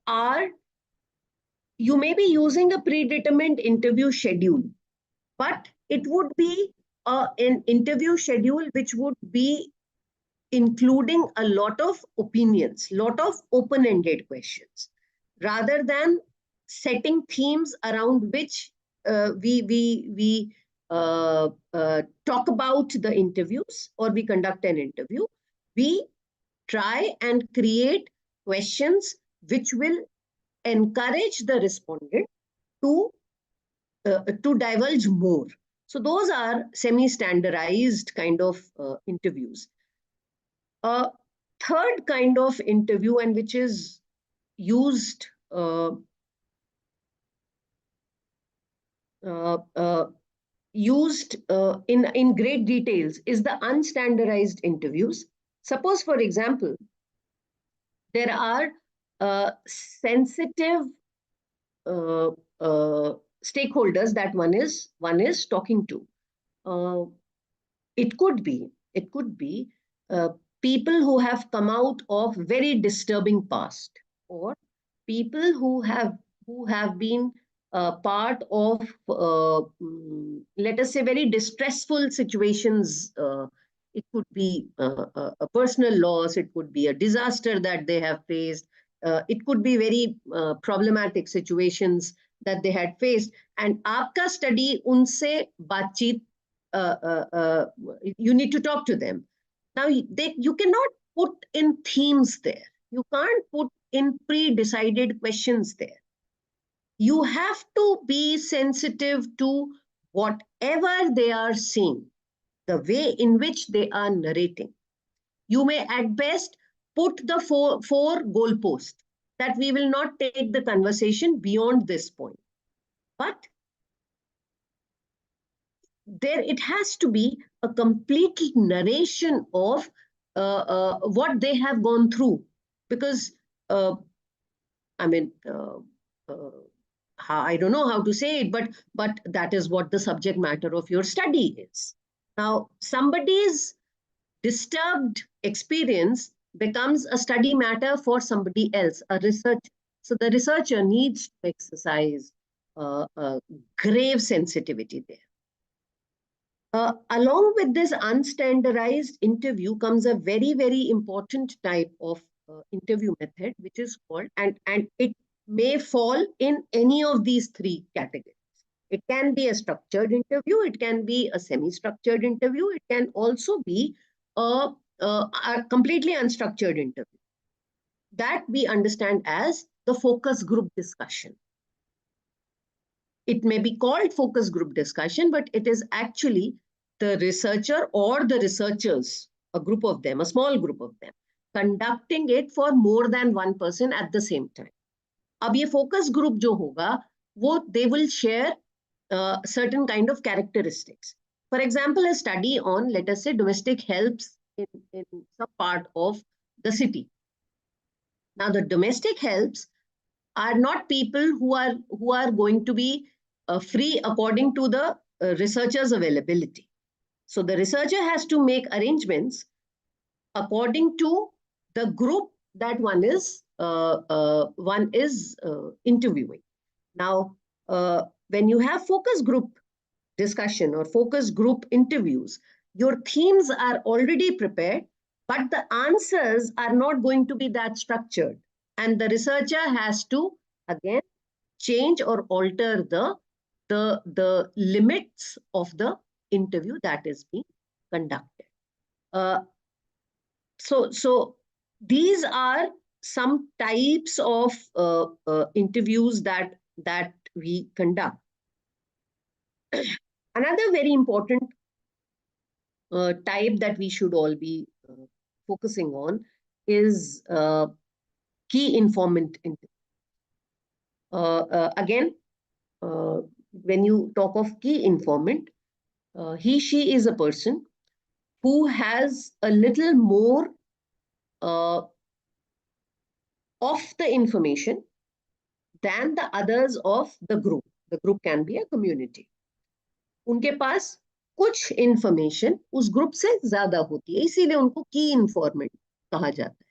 may be using a predetermined interview schedule, but it would be an interview schedule which would be including a lot of opinions, lot of open-ended questions, rather than setting themes around which we talk about the interviews or we conduct an interview. We try and create questions which will encourage the respondent to divulge more. So those are semi-standardized kind of interviews. A third kind of interview, and which is used in great details, is the unstandardized interviews. Suppose, for example, there are sensitive stakeholders that one is talking to. It could be people who have come out of very disturbing past, or people who have been part of let us say very distressful situations. It could be a personal loss, it could be a disaster that they have faced, it could be very problematic situations that they had faced, and aapka study unse baatcheet, you need to talk to them. Now, you cannot put in themes there. You can't put in pre-decided questions there. You have to be sensitive to whatever they are saying, the way in which they are narrating. You may at best put the four goalposts that we will not take the conversation beyond this point. But there it has to be a complete narration of what they have gone through, because I don't know how to say it, but that is what the subject matter of your study is. Now, somebody's disturbed experience becomes a study matter for somebody else, a research. So the researcher needs to exercise grave sensitivity there. Along with this unstandardized interview comes a very, very important type of interview method, which is called, and it may fall in any of these three categories. It can be a structured interview, it can be a semi-structured interview, it can also be a completely unstructured interview. That we understand as the focus group discussion. It may be called focus group discussion, but it is actually the researcher or the researchers, a group of them, a small group of them, conducting it for more than one person at the same time. अब ये focus group जो होगा, वो they will share certain kind of characteristics. For example, a study on, let us say, domestic helps in some part of the city. Now, the domestic helps are not people who are going to be free according to the researcher's availability. So the researcher has to make arrangements according to the group that one is interviewing. Now, when you have focus group discussion or focus group interviews, your themes are already prepared, but the answers are not going to be that structured. And the researcher has to, again, change or alter the limits of the interview that is being conducted. So these are some types of interviews that we conduct. Another very important type that we should all be focusing on is key informant interview. Again, when you talk of key informant, she is a person who has a little more of the information than the others of the group. The group can be a community. उनके पास कुछ information उस group से ज्यादा होती है, इसीलिए उनको की इंफॉर्मेंट कहा जाता है.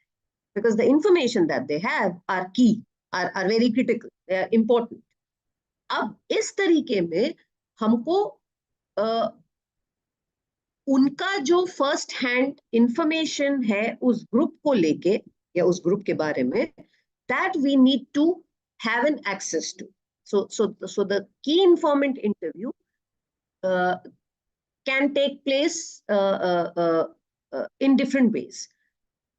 Because the information that they have are key, are very critical, they are important. अब इस तरीके में हमको उनका जो फर्स्ट हैंड इंफॉर्मेशन है उस ग्रुप को लेके या उस ग्रुप के बारे में, that we need to have an access to. So the key informant interview can take place in different ways.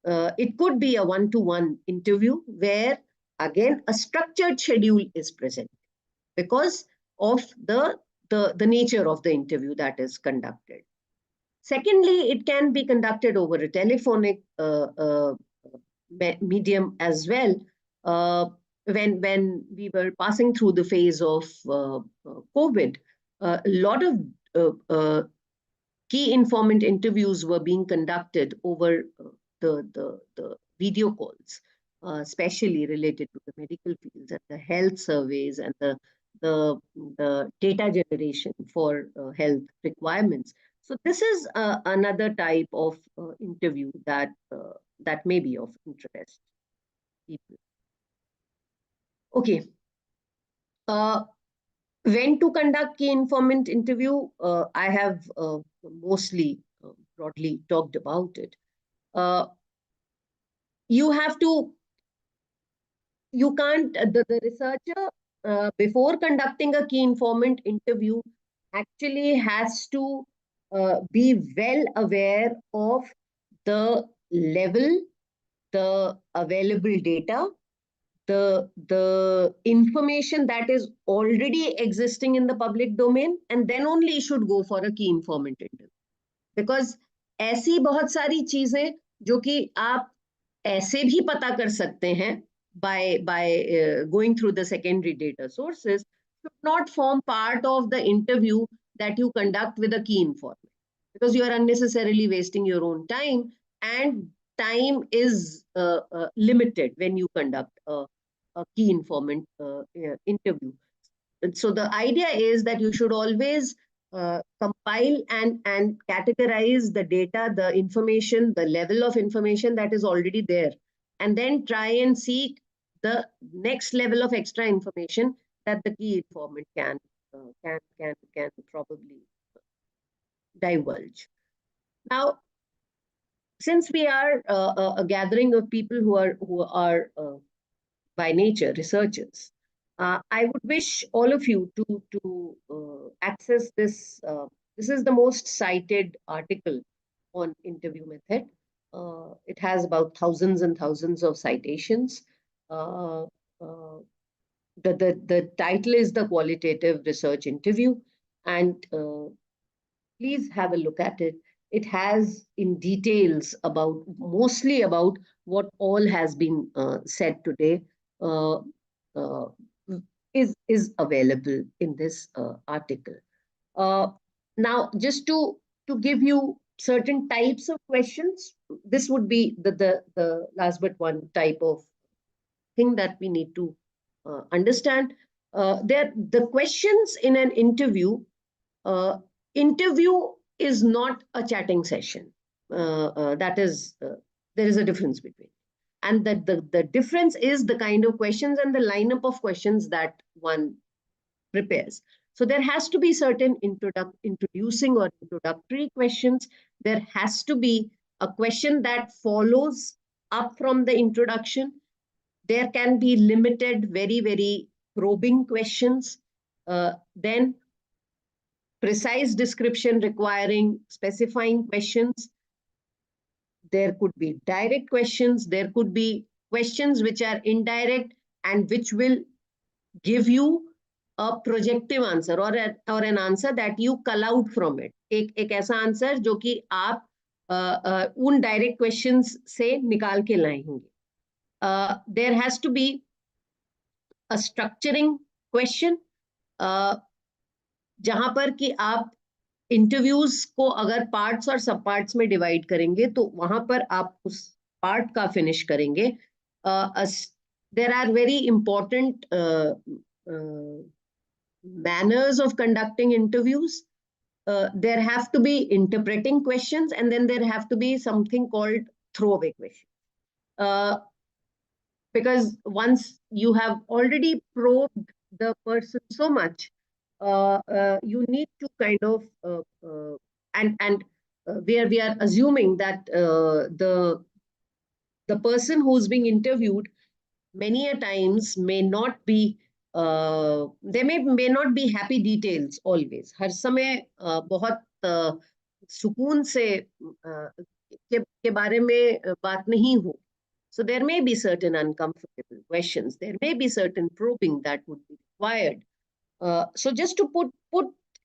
It could be a one-to-one interview where, again, a structured schedule is present because of the nature of the interview that is conducted. Secondly, it can be conducted over a telephonic medium as well. When we were passing through the phase of COVID, a lot of key informant interviews were being conducted over the video calls, especially related to the medical fields and the health surveys and the data generation for health requirements. So this is another type of interview that may be of interest to people. Okay. When to conduct key informant interview, I have mostly broadly talked about it. You can't, the researcher, before conducting a key informant interview, actually has to be well aware of the level, the available data, the information that is already existing in the public domain, and then only should go for a key informant interview. Because ऐसी बहुत सारी चीजें जो कि आप ऐसे भी पता कर सकते हैं by going through the secondary data sources, should not form part of the interview that you conduct with a key informant, because you are unnecessarily wasting your own time, and time is limited when you conduct a a key informant interview. So the idea is that you should always compile and categorize the data, the information, the level of information that is already there, and then try and seek the next level of extra information that the key informant can probably divulge. Now, since we are a gathering of people who are by nature researchers, I would wish all of you to access this. This is the most cited article on interview method. It has about thousands and thousands of citations. Uh, uh, the title is the Qualitative Research Interview, and please have a look at it. It has in details about, mostly about what all has been said today, uh, uh, is available in this article. Uh, Now, just to give you certain types of questions, this would be the last but one type of thing that we need to understand. The questions in an interview. Interview is not a chatting session. That is, there is a difference between. And the difference is the kind of questions and the lineup of questions that one prepares. So there has to be certain introducing or introductory questions. There has to be a question that follows up from the introduction. There can be limited, very, very probing questions. Then precise description requiring specifying questions. There could be direct questions. There could be questions which are indirect and which will give you a projective answer or an answer that you cull out from it. एक ऐसा answer जो कि आप उन direct questions से निकाल के लाएंगे. There has to be a structuring question, जहां पर कि आप इंटरव्यूज को अगर पार्ट्स और सब पार्ट्स में डिवाइड करेंगे तो वहां पर आप उस पार्ट का फिनिश करेंगे. There are very important manners of conducting interviews. There have to be interpreting questions, and then there have to be something called throwaway questions. Because once you have already probed the person so much, you need to kind of and where we are assuming that the person who's being interviewed many a times may not be there may not be happy details always. हर समय बहुत सुकून से के बारे में बात नहीं हो. So there may be certain uncomfortable questions. There may be certain probing that would be required. So just to put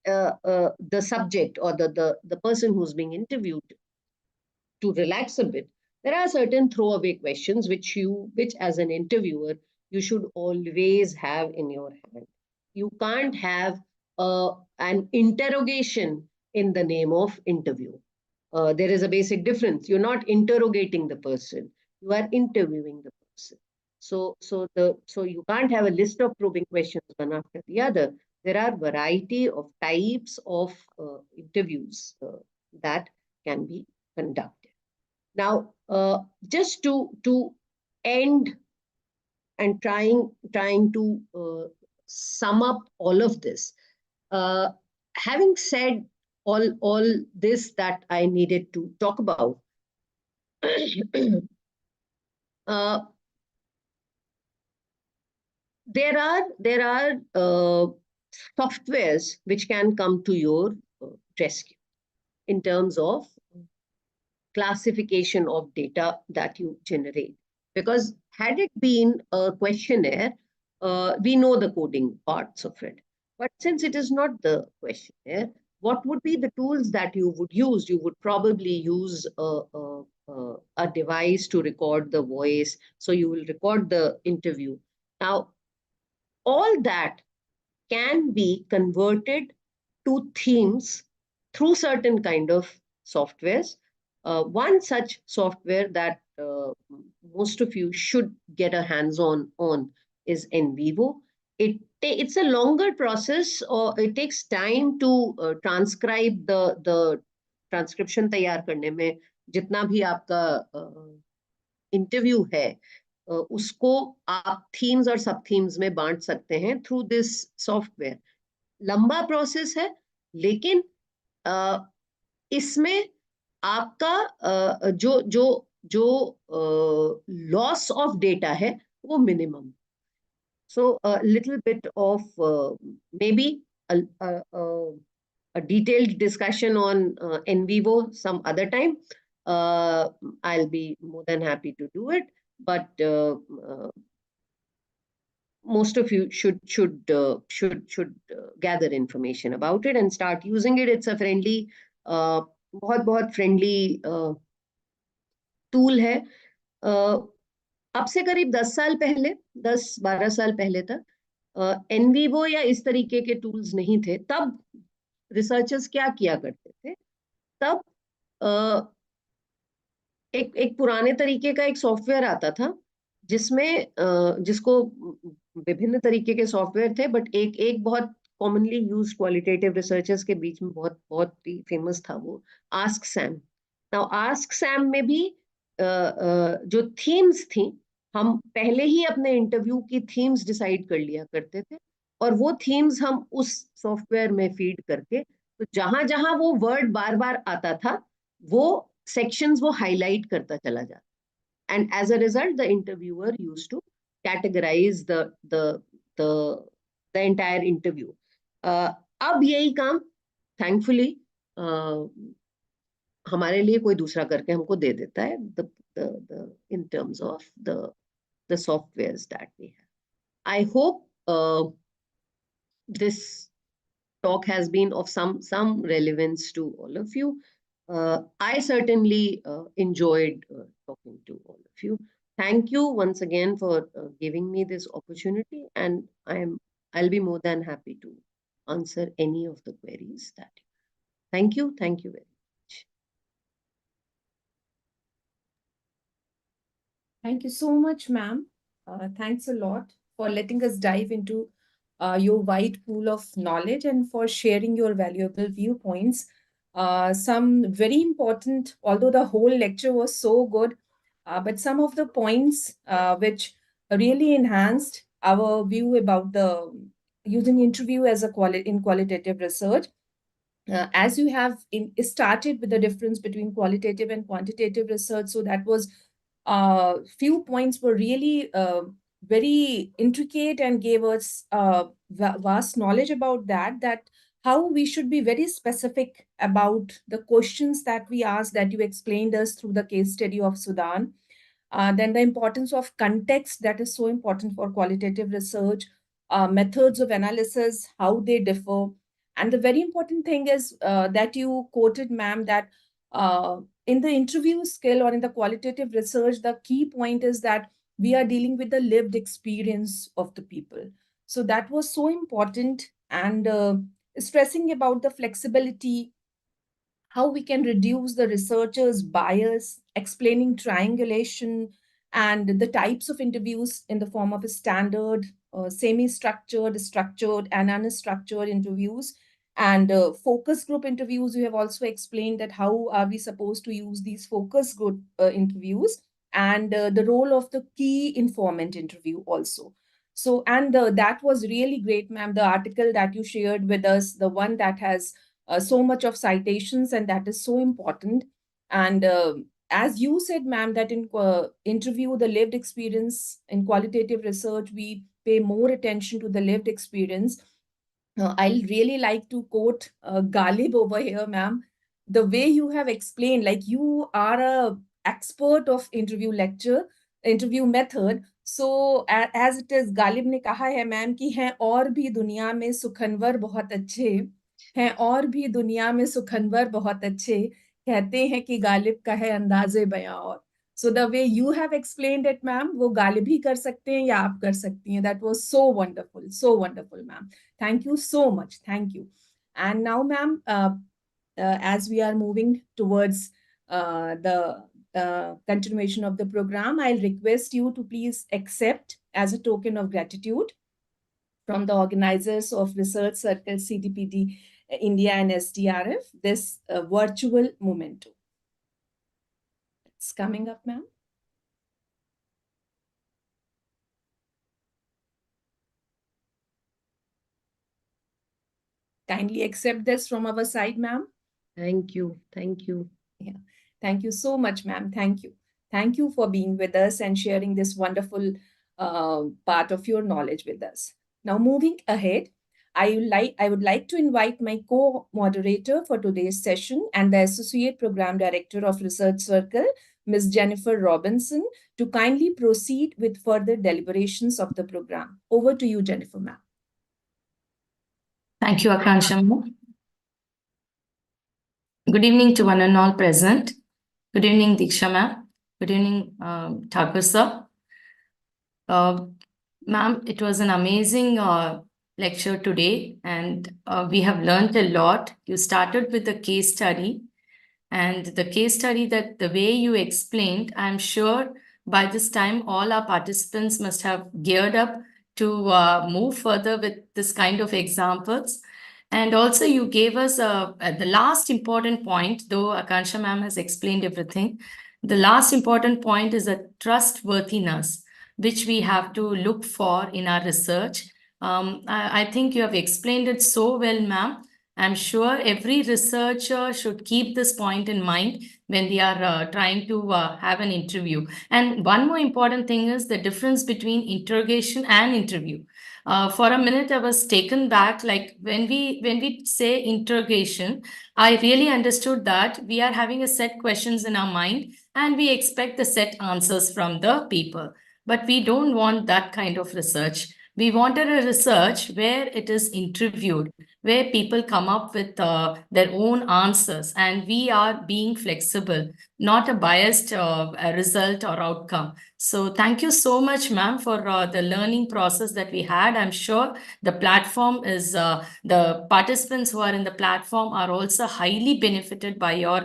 the subject or the person who's being interviewed to relax a bit, there are certain throwaway questions which as an interviewer, you should always have in your hand. You can't have an interrogation in the name of interview. There is a basic difference. You're not interrogating the person. You are interviewing the person. So you can't have a list of probing questions one after the other. There are variety of types of interviews that can be conducted. Now, just to end and trying to sum up all of this, having said all this that I needed to talk about, there are softwares which can come to your rescue in terms of classification of data that you generate. Because had it been a questionnaire, we know the coding parts of it. But since it is not the questionnaire, what would be the tools that you would use? You would probably use a device to record the voice. So you will record the interview. Now, all that can be converted to themes through certain kind of softwares. One such software that most of you should get a hands-on is in vivo. It's a longer process, or it takes time to transcribe the transcription तैयार करने में जितना भी आपका interview है उसको आप themes और सब थीम्स में बांट सकते हैं थ्रू दिस सॉफ्टवेयर. लंबा प्रोसेस है, लेकिन इसमें आपका जो जो जो लॉस ऑफ डेटा है वो minimum. So a little bit of maybe a detailed discussion on in vivo some other time. I'll be more than happy to do it, but most of you should gather information about it and start using it. It's a friendly, बहुत friendly tool है. अब से करीब 10 साल पहले, 10-12 साल पहले तक एनवीवो या इस तरीके के टूल्स नहीं थे. तब रिसर्चर्स क्या किया करते थे, तब एक पुराने तरीके का एक सॉफ्टवेयर आता था जिसमें जिसको विभिन्न तरीके के सॉफ्टवेयर थे, बट एक बहुत कॉमनली यूज्ड क्वालिटेटिव रिसर्चर्स के बीच में बहुत बहुत ही फेमस था, वो ask Sam. Now ask Sam में भी जो थीम्स थी, हम पहले ही अपने इंटरव्यू की थीम्स डिसाइड कर लिया करते थे, और वो थीम्स हम उस सॉफ्टवेयर में फीड करके, तो जहां जहां वो वर्ड बार बार आता था वो सेक्शंस वो हाईलाइट करता चला जाता. And as a result the interviewer used to categorise the entire interview. अब यही काम थैंकफुली हमारे लिए कोई दूसरा करके हमको दे देता है, in terms of the softwares that we have. I hope this talk has been of some relevance to all of you. I certainly enjoyed talking to all of you. Thank you once again for giving me this opportunity, and I'll be more than happy to answer any of the queries that you have. Thank you very much. Thank you so much, ma'am. Thanks a lot for letting us dive into your wide pool of knowledge and for sharing your valuable viewpoints. Some very important, although the whole lecture was so good, but some of the points which really enhanced our view about the using interview as a qualitative research. As you have started with the difference between qualitative and quantitative research, so that was few points were really very intricate and gave us vast knowledge about that how we should be very specific about the questions that we ask, that you explained us through the case study of Sudan. Then the importance of context, that is so important for qualitative research, methods of analysis, how they differ. And the very important thing is that you quoted, ma'am, that in the interview skill or in the qualitative research, the key point is that we are dealing with the lived experience of the people. So that was so important, and stressing about the flexibility, how we can reduce the researcher's bias, explaining triangulation, and the types of interviews in the form of a standard, semi-structured, structured, and unstructured interviews. And focus group interviews, you have also explained that how are we supposed to use these focus group interviews, and the role of the key informant interview also. So, and that was really great, ma'am. The article that you shared with us, the one that has so much of citations, and that is so important. And as you said, ma'am, that in interview, the lived experience, in qualitative research, we pay more attention to the lived experience. I'll really like to quote Galib over here, ma'am. The way you have explained, like you are a expert of interview method. So as it is, Galib ने कहा है ma'am कि हैं और भी दुनिया में सुखनवर बहुत अच्छे, हैं और भी दुनिया में सुखनवर बहुत अच्छे, कहते हैं कि गालिब का है अंदाजे बयां और. So the way you have explained it, ma'am, वो गालिब ही कर सकते हैं या आप कर सकती हैं. That was so wonderful, ma'am. Thank you so much. Thank you. And now, ma'am, as we are moving towards the continuation of the program, I'll request you to please accept as a token of gratitude from the organizers of Research Circle CTPD India and SDRF this virtual memento. It's coming up, ma'am. Kindly accept this from our side, ma'am. Thank you. Thank you. Yeah. Thank you so much, ma'am. Thank you. Thank you for being with us and sharing this wonderful part of your knowledge with us. Now, moving ahead, I would like to invite my co-moderator for today's session and the Associate Program Director of Research Circle, Ms. Jennifer Robinson, to kindly proceed with further deliberations of the program. Over to you, Jennifer, ma'am. Thank you, Akansha. Good evening to one and all present. Good evening, Diksha ma'am. Good evening, Thakur sir. Ma'am, it was an amazing lecture today, and we have learned a lot. You started with a case study, and the case study that the way you explained, I'm sure by this time all our participants must have geared up to move further with this kind of examples. And also you gave us the last important point, though Akansha ma'am has explained everything. The last important point is a trustworthiness, which we have to look for in our research. I think you have explained it so well, ma'am. I'm sure every researcher should keep this point in mind when they are trying to have an interview. And one more important thing is the difference between interrogation and interview. For a minute, I was taken back. Like when we say interrogation, I really understood that we are having a set questions in our mind and we expect the set answers from the people. But we don't want that kind of research. We wanted a research where it is interviewed, where people come up with their own answers, and we are being flexible, not a biased result or outcome. So thank you so much, ma'am, for the learning process that we had. I'm sure the platform is, the participants who are in the platform are also highly benefited by your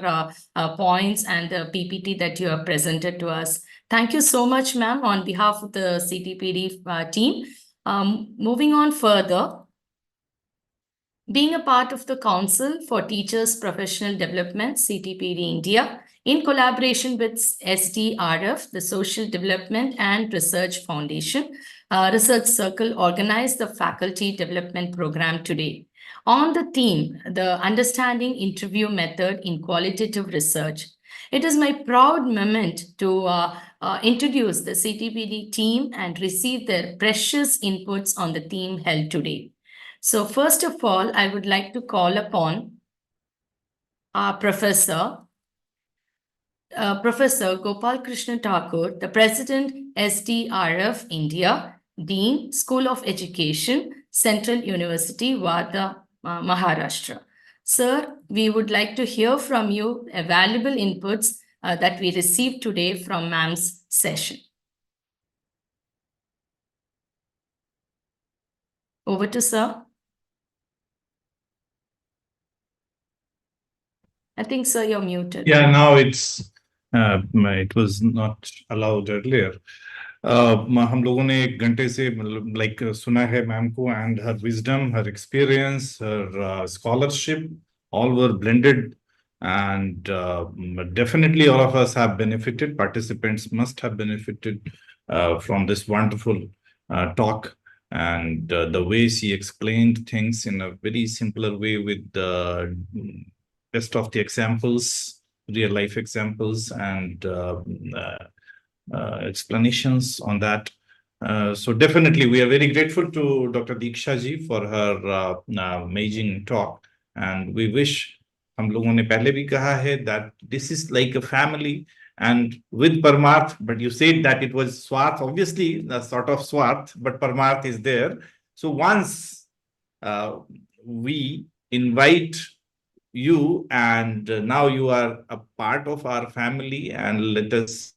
points and the PPT that you have presented to us. Thank you so much, ma'am, on behalf of the CTPD team. Moving on further, being a part of the Council for Teachers Professional Development, CTPD India, in collaboration with SDRF, the Social Development and Research Foundation, Research Circle organized the Faculty Development Program today on the theme, the Understanding Interview Method in Qualitative Research. It is my proud moment to introduce the CTPD team and receive their precious inputs on the theme held today. So first of all, I would like to call upon our Professor Gopal Krishna Thakur, the President, SDRF India, Dean, School of Education, Central University, Wardha, Maharashtra. Sir, we would like to hear from you valuable inputs that we received today from ma'am's session. Over to sir. I think, sir, you're muted. Yeah, now it was not allowed earlier. हम लोगों ने एक घंटे से like सुना है ma'am को, and her wisdom, her experience, her scholarship, all were blended, and definitely all of us have benefited. Participants must have benefited from this wonderful talk, and the way she explained things in a very simpler way with the best of the examples, real life examples, and explanations on that. So definitely we are very grateful to Dr. Diksha ji for her amazing talk, and we wish, हम लोगों ने पहले भी कहा है, that this is like a family, and with Parmarth, but you said that it was Swarth, obviously the sort of Swarth, but Parmarth is there. So once we invite you, and now you are a part of our family, and let us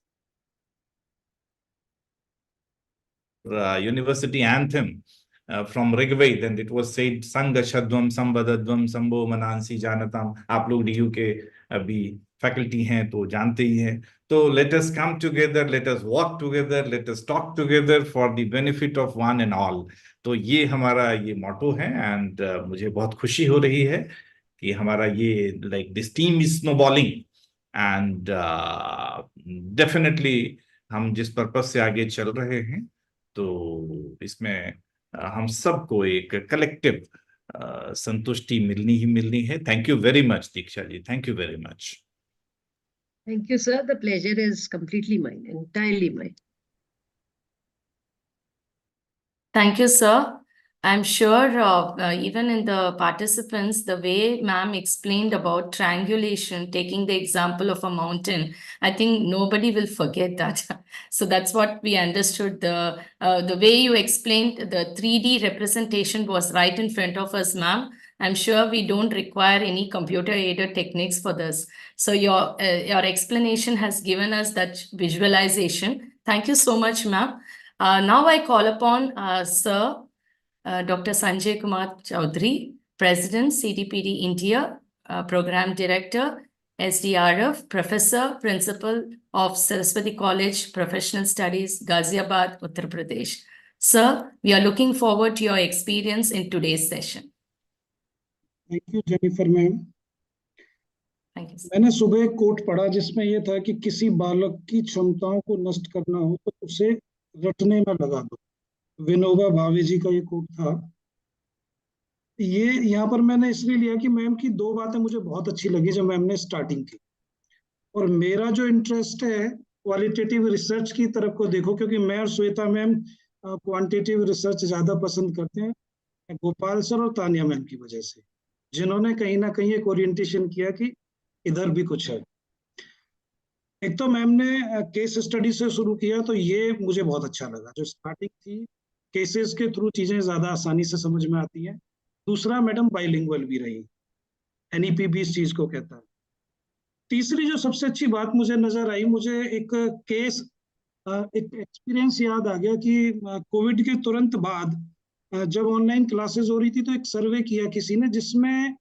university anthem from Rigved, and it was said, Sangha Shadvam Sambadadvam Sambo Manansi Janatam. आप लोग DU के अभी faculty हैं तो जानते ही हैं। तो let us come together, let us work together, let us talk together for the benefit of one and all. तो ये हमारा ये मोटो है। एंड मुझे बहुत खुशी हो रही है कि हमारा ये like this team is snowballing. And definitely हम जिस पर्पस से आगे चल रहे हैं, तो इसमें हम सबको एक कलेक्टिव संतुष्टि मिलनी ही मिलनी है। Thank you very much Diksha ji, thank you very much. Thank you, sir. The pleasure is completely mine, entirely mine. Thank you, sir. I'm sure even in the participants, the way ma'am explained about triangulation, taking the example of a mountain, I think nobody will forget that. So that's what we understood. The way you explained the 3D representation was right in front of us, ma'am. I'm sure we don't require any computer-aided techniques for this. So your explanation has given us that visualization. Thank you so much, ma'am. Now I call upon Sir Dr. Sanjay Kumar Chaudhary, President, CTPD India, Program Director, SDRF, Professor, Principal of Saraswati College, Professional Studies, Ghaziabad, Uttar Pradesh. Sir, we are looking forward to your experience in today's session. Thank you Jennifer ma'am. Thank you, sir. मैंने सुबह एक coat पढ़ा जिसमें यह था कि किसी बालक की क्षमताओं को नष्ट करना हो तो उसे रटने में लगा दो। विनोबा भावे जी का ये कोट था। ये यहाँ पर मैंने इसलिए लिया कि मैम की दो बातें मुझे बहुत अच्छी लगी जब मैम ने स्टार्टिंग की। और मेरा जो इंटरेस्ट है क्वालिटेटिव रिसर्च की तरफ को देखो, क्योंकि मैं और श्वेता मैम क्वांटिटेटिव रिसर्च ज्यादा पसंद करते हैं, गोपाल सर और तानिया मैम की वजह से, जिन्होंने कहीं ना कहीं एक ओरिएंटेशन किया कि इधर भी कुछ है। एक तो मैम ने केस स्टडी से शुरू किया, तो ये मुझे बहुत अच्छा लगा। जो स्टार्टिंग थी, केसेस के थ्रू चीजें ज्यादा आसानी से समझ में आती हैं। दूसरा, मैडम बाइलिंगुअल भी रही, एनईपी भी इस चीज को कहता है। तीसरी जो सबसे अच्छी बात मुझे नजर आई, मुझे एक केस एक एक्सपीरियंस याद आ गया कि कोविड के तुरंत बाद जब ऑनलाइन क्लासेस हो रही थी, तो एक सर्वे किया किसी ने जिसमें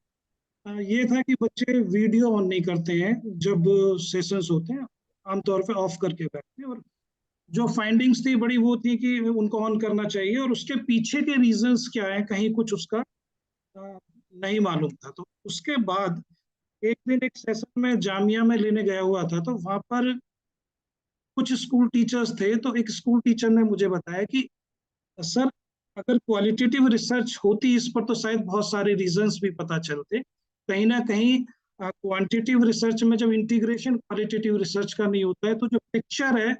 ये था कि बच्चे वीडियो ऑन नहीं करते हैं जब सेशंस होते हैं, आमतौर पे ऑफ करके बैठते हैं। और जो फाइंडिंग्स थी बड़ी वो थी कि उनको ऑन करना चाहिए, और उसके पीछे के रीजंस क्या है, कहीं कुछ उसका नहीं मालूम था। तो उसके बाद एक दिन एक सेशन में जामिया में लेने गया हुआ था, तो वहां पर कुछ स्कूल टीचर्स थे। तो एक स्कूल टीचर ने मुझे बताया कि सर, अगर क्वालिटेटिव रिसर्च होती इस पर तो शायद बहुत सारे रीजंस भी पता चलते। कहीं ना कहीं क्वांटिटेटिव रिसर्च में जब इंटीग्रेशन क्वालिटेटिव रिसर्च का नहीं होता है, तो जो पिक्चर है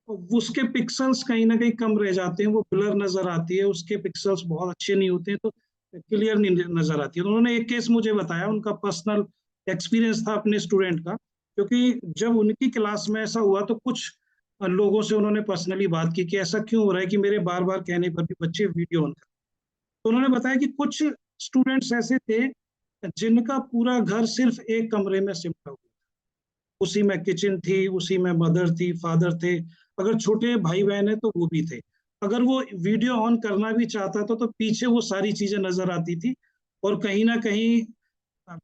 उसके पिक्सल्स कहीं ना कहीं कम रह जाते हैं, वो ब्लर नजर आती है, उसके पिक्सल्स बहुत अच्छे नहीं होते हैं, तो क्लियर नहीं नजर आती है। तो उन्होंने एक केस मुझे बताया, उनका पर्सनल एक्सपीरियंस था अपने स्टूडेंट का, क्योंकि जब उनकी क्लास में ऐसा हुआ तो कुछ लोगों से उन्होंने पर्सनली बात की कि ऐसा क्यों हो रहा है कि मेरे बार बार कहने पर भी बच्चे वीडियो ऑन कर। तो उन्होंने बताया कि कुछ स्टूडेंट्स ऐसे थे जिनका पूरा घर सिर्फ एक कमरे में सिमटा हुआ, उसी में किचन थी, उसी में मदर थी, फादर थे, अगर छोटे भाई बहन है तो वो भी थे। अगर वो वीडियो ऑन करना भी चाहता था तो पीछे वो सारी चीजें नजर आती थी, और कहीं ना कहीं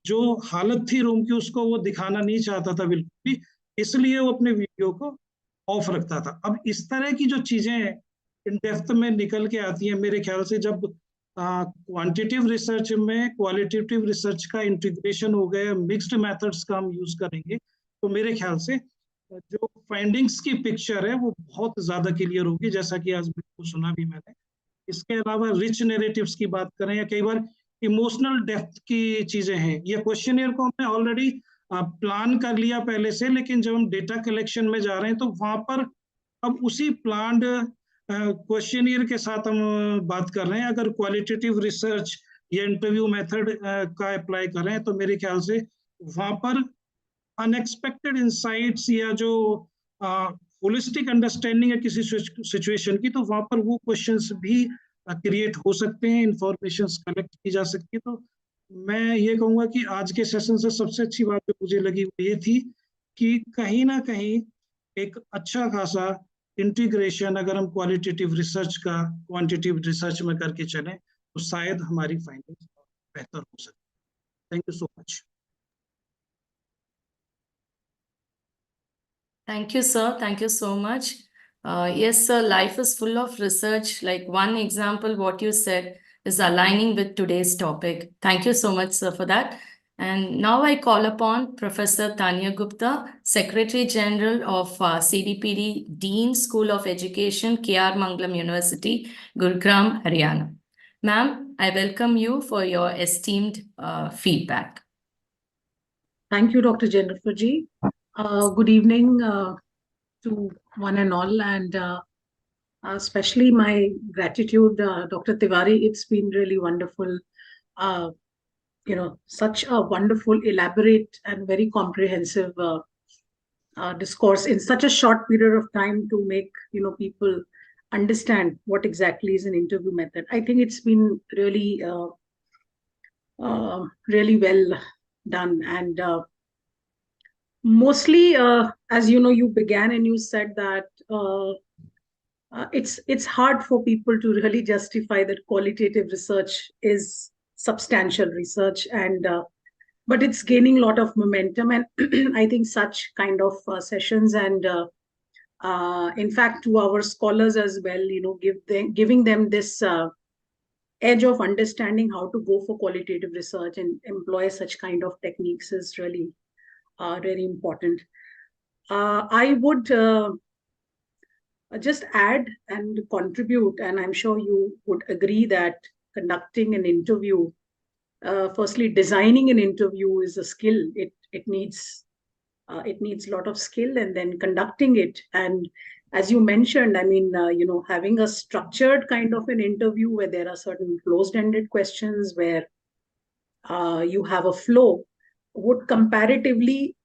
जो हालत थी रूम की उसको वो दिखाना नहीं चाहता था बिल्कुल भी, इसलिए वो अपने वीडियो को ऑफ रखता था। अब इस तरह की जो चीजें इन डेप्थ में निकल के आती हैं, मेरे ख्याल से जब क्वांटिटेटिव रिसर्च में क्वालिटेटिव रिसर्च का इंटीग्रेशन हो गया, मिक्स्ड मेथड्स का हम यूज करेंगे, तो मेरे ख्याल से जो फाइंडिंग्स की पिक्चर है वो बहुत ज्यादा क्लियर होगी, जैसा कि आज बिल्कुल सुना भी मैंने। इसके अलावा रिच नैरेटिव्स की बात करें या कई बार इमोशनल डेप्थ की चीजें हैं, ये क्वेश्चनियर को हमने ऑलरेडी प्लान कर लिया पहले से, लेकिन जब हम डेटा कलेक्शन में जा रहे हैं तो वहां पर अब उसी प्लान्ड क्वेश्चनियर के साथ हम बात कर रहे हैं। अगर क्वालिटेटिव रिसर्च या इंटरव्यू मेथड का अप्लाई कर रहे हैं, तो मेरे ख्याल से वहां पर अनएक्सपेक्टेड इंसाइट्स या जो होलिस्टिक अंडरस्टैंडिंग है किसी सिचुएशन की, तो वहां पर वो क्वेश्चंस भी क्रिएट हो सकते हैं, इंफॉर्मेशन कलेक्ट की जा सकती है। तो मैं ये कहूंगा कि आज के सेशन से सबसे अच्छी बात जो मुझे लगी वो ये थी कि कहीं ना कहीं एक अच्छा खासा इंटीग्रेशन अगर हम क्वालिटेटिव रिसर्च का क्वांटिटेटिव रिसर्च में करके चलें तो शायद हमारी फाइंडिंग्स बेहतर हो सकती है। Thank you so much. Thank you, sir. Thank you so much. Yes, sir, life is full of research. Like one example, what you said is aligning with today's topic. Thank you so much, sir, for that. And now I call upon Professor Tanya Gupta, Secretary General of CDPD, Dean School of Education, K.R. Mangalam University, Gurugram, Haryana. Ma'am, I welcome you for your esteemed feedback. Thank you, Dr. Jennifer Ji. Good evening to one and all, and especially my gratitude, Dr. Tiwari. It's been really wonderful. Such a wonderful, elaborate, and very comprehensive discourse in such a short period of time to make people understand what exactly is an interview method. I think it's been really, really well done, and mostly, as you know, you began and you said that it's hard for people to really justify that qualitative research is substantial research, and but it's gaining a lot of momentum, and I think such kind of sessions and in fact to our scholars as well, giving them this edge of understanding how to go for qualitative research and employ such kind of techniques is really really important. I would just add and contribute, and I'm sure you would agree that conducting an interview, firstly, designing an interview is a skill. It needs a lot of skill, and then conducting it. And as you mentioned, I mean, having a structured kind of an interview where there are certain closed-ended questions, where you have a flow, would comparatively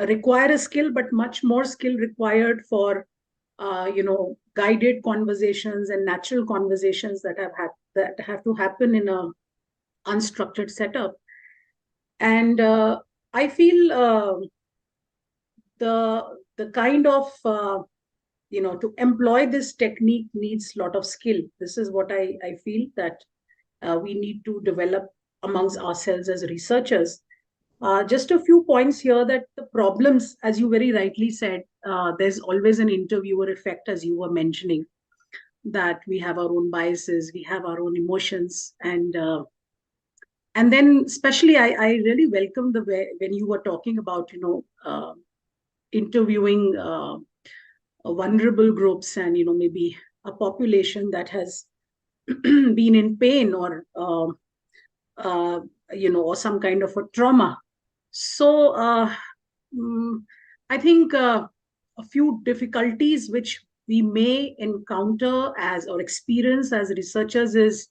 require a skill, but much more skill required for guided conversations and natural conversations that have to happen in a unstructured setup. And I feel the kind of to employ this technique needs a lot of skill. This is what I feel that we need to develop amongst ourselves as researchers. Just a few points here, that the problems, as you very rightly said, there's always an interviewer effect, as you were mentioning, that we have our own biases, we have our own emotions, and then especially I really welcome the way when you were talking about interviewing vulnerable groups, and maybe a population that has been in pain or or some kind of a trauma. So I think a few difficulties which we may encounter as or experience as researchers is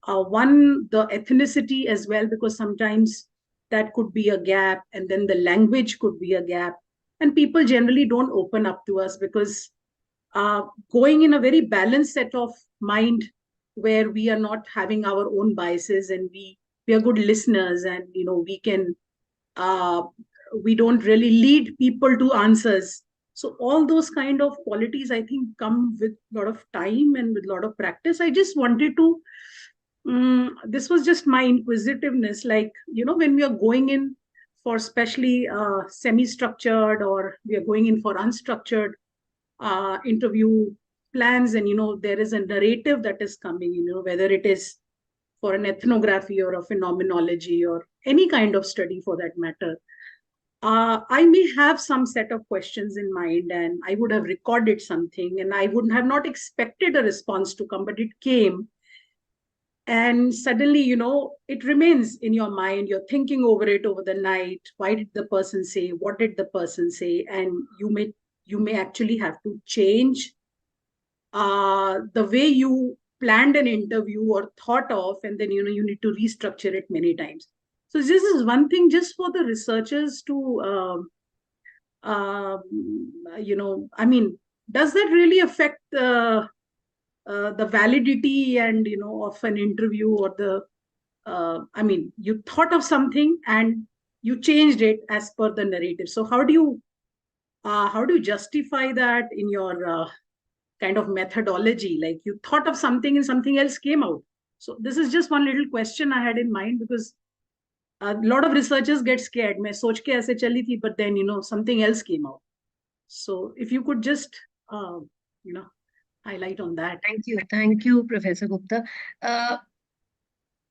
one, the ethnicity as well, because sometimes that could be a gap, and then the language could be a gap, and people generally don't open up to us because going in a very balanced set of mind where we are not having our own biases, and we are good listeners, and we can we don't really lead people to answers. So all those kind of qualities, I think, come with a lot of time and with a lot of practice. I just wanted to this was just my inquisitiveness, like when we are going in for especially semi-structured, or we are going in for unstructured interview plans, and there is a narrative that is coming, whether it is for an ethnography or a phenomenology or any kind of study for that matter, I may have some set of questions in mind, and I would have recorded something, and I would have not expected a response to come, but it came. And suddenly, it remains in your mind. You're thinking over it over the night. Why did the person say? What did the person say? And you may actually have to change the way you planned an interview or thought of, and then you need to restructure it many times. So this is one thing just for the researchers to I mean, does that really affect the validity and of an interview, or the I mean, you thought of something and you changed it as per the narrative. So how do you justify that in your kind of methodology? Like, you thought of something and something else came out. So this is just one little question I had in mind, because a lot of researchers get scared. मैं सोच के ऐसे चली थी, but then something else came out. So if you could just, highlight on that. Thank you, Professor Gupta.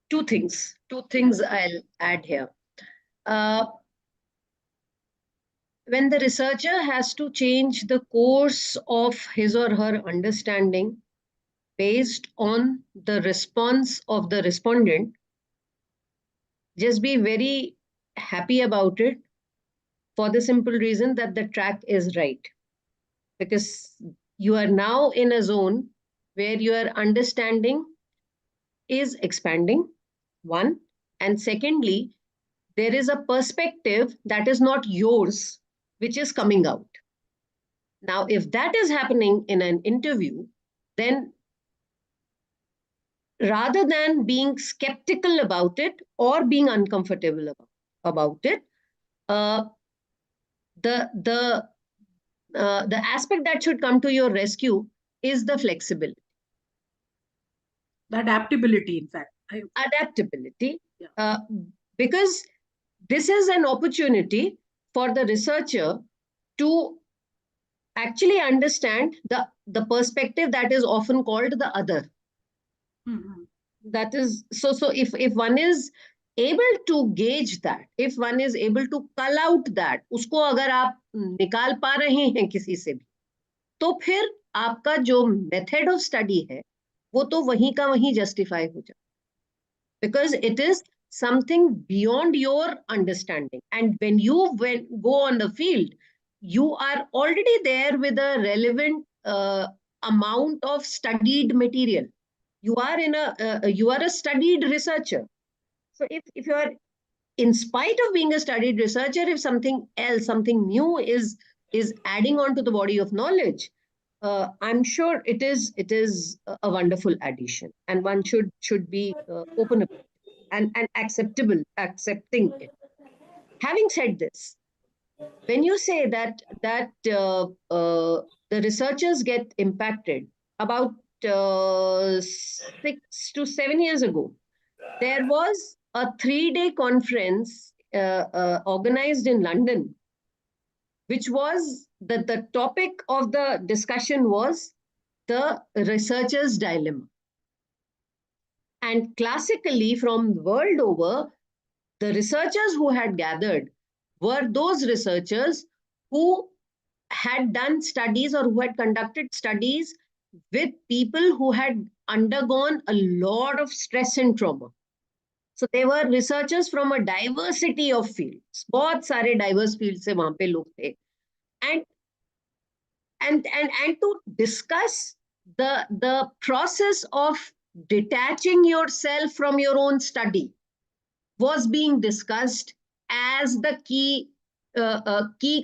Two things I'll add here. When the researcher has to change the course of his or her understanding based on the response of the respondent, just be very happy about it, for the simple reason that the track is right. Because you are now in a zone where your understanding is expanding, one. And secondly, there is a perspective that is not yours, which is coming out. Now, if that is happening in an interview, then rather than being skeptical about it or being uncomfortable about it, the aspect that should come to your rescue is the flexibility. The adaptability, in fact. Adaptability. Yeah. Because this is an opportunity for the researcher to actually understand the perspective that is often called the other. Mm-hmm. That is, so if one is able to gauge that, if one is able to cull out that, usko agar aap nikal pa rahe hain kisi se bhi, तो फिर आपका जो method of study है वो तो वहीं का वहीं justify हो जाए, because it is something beyond your understanding. And when you go on the field, you are already there with a relevant amount of studied material. You are a studied researcher. So if you are, in spite of being a studied researcher, if something else, something new is adding on to the body of knowledge, I'm sure it is a wonderful addition, and one should be open about it and accepting it. Having said this, when you say that the researchers get impacted, about 6 to 7 years ago, there was a 3-day conference organized in London, which was the topic of the discussion was the researcher's dilemma. And classically, from the world over, the researchers who had gathered were those researchers who had done studies or who had conducted studies with people who had undergone a lot of stress and trauma. So they were researchers from a diversity of fields. बहुत सारे diverse fields से वहाँ पे लोग थे. And to discuss the process of detaching yourself from your own study was being discussed as the key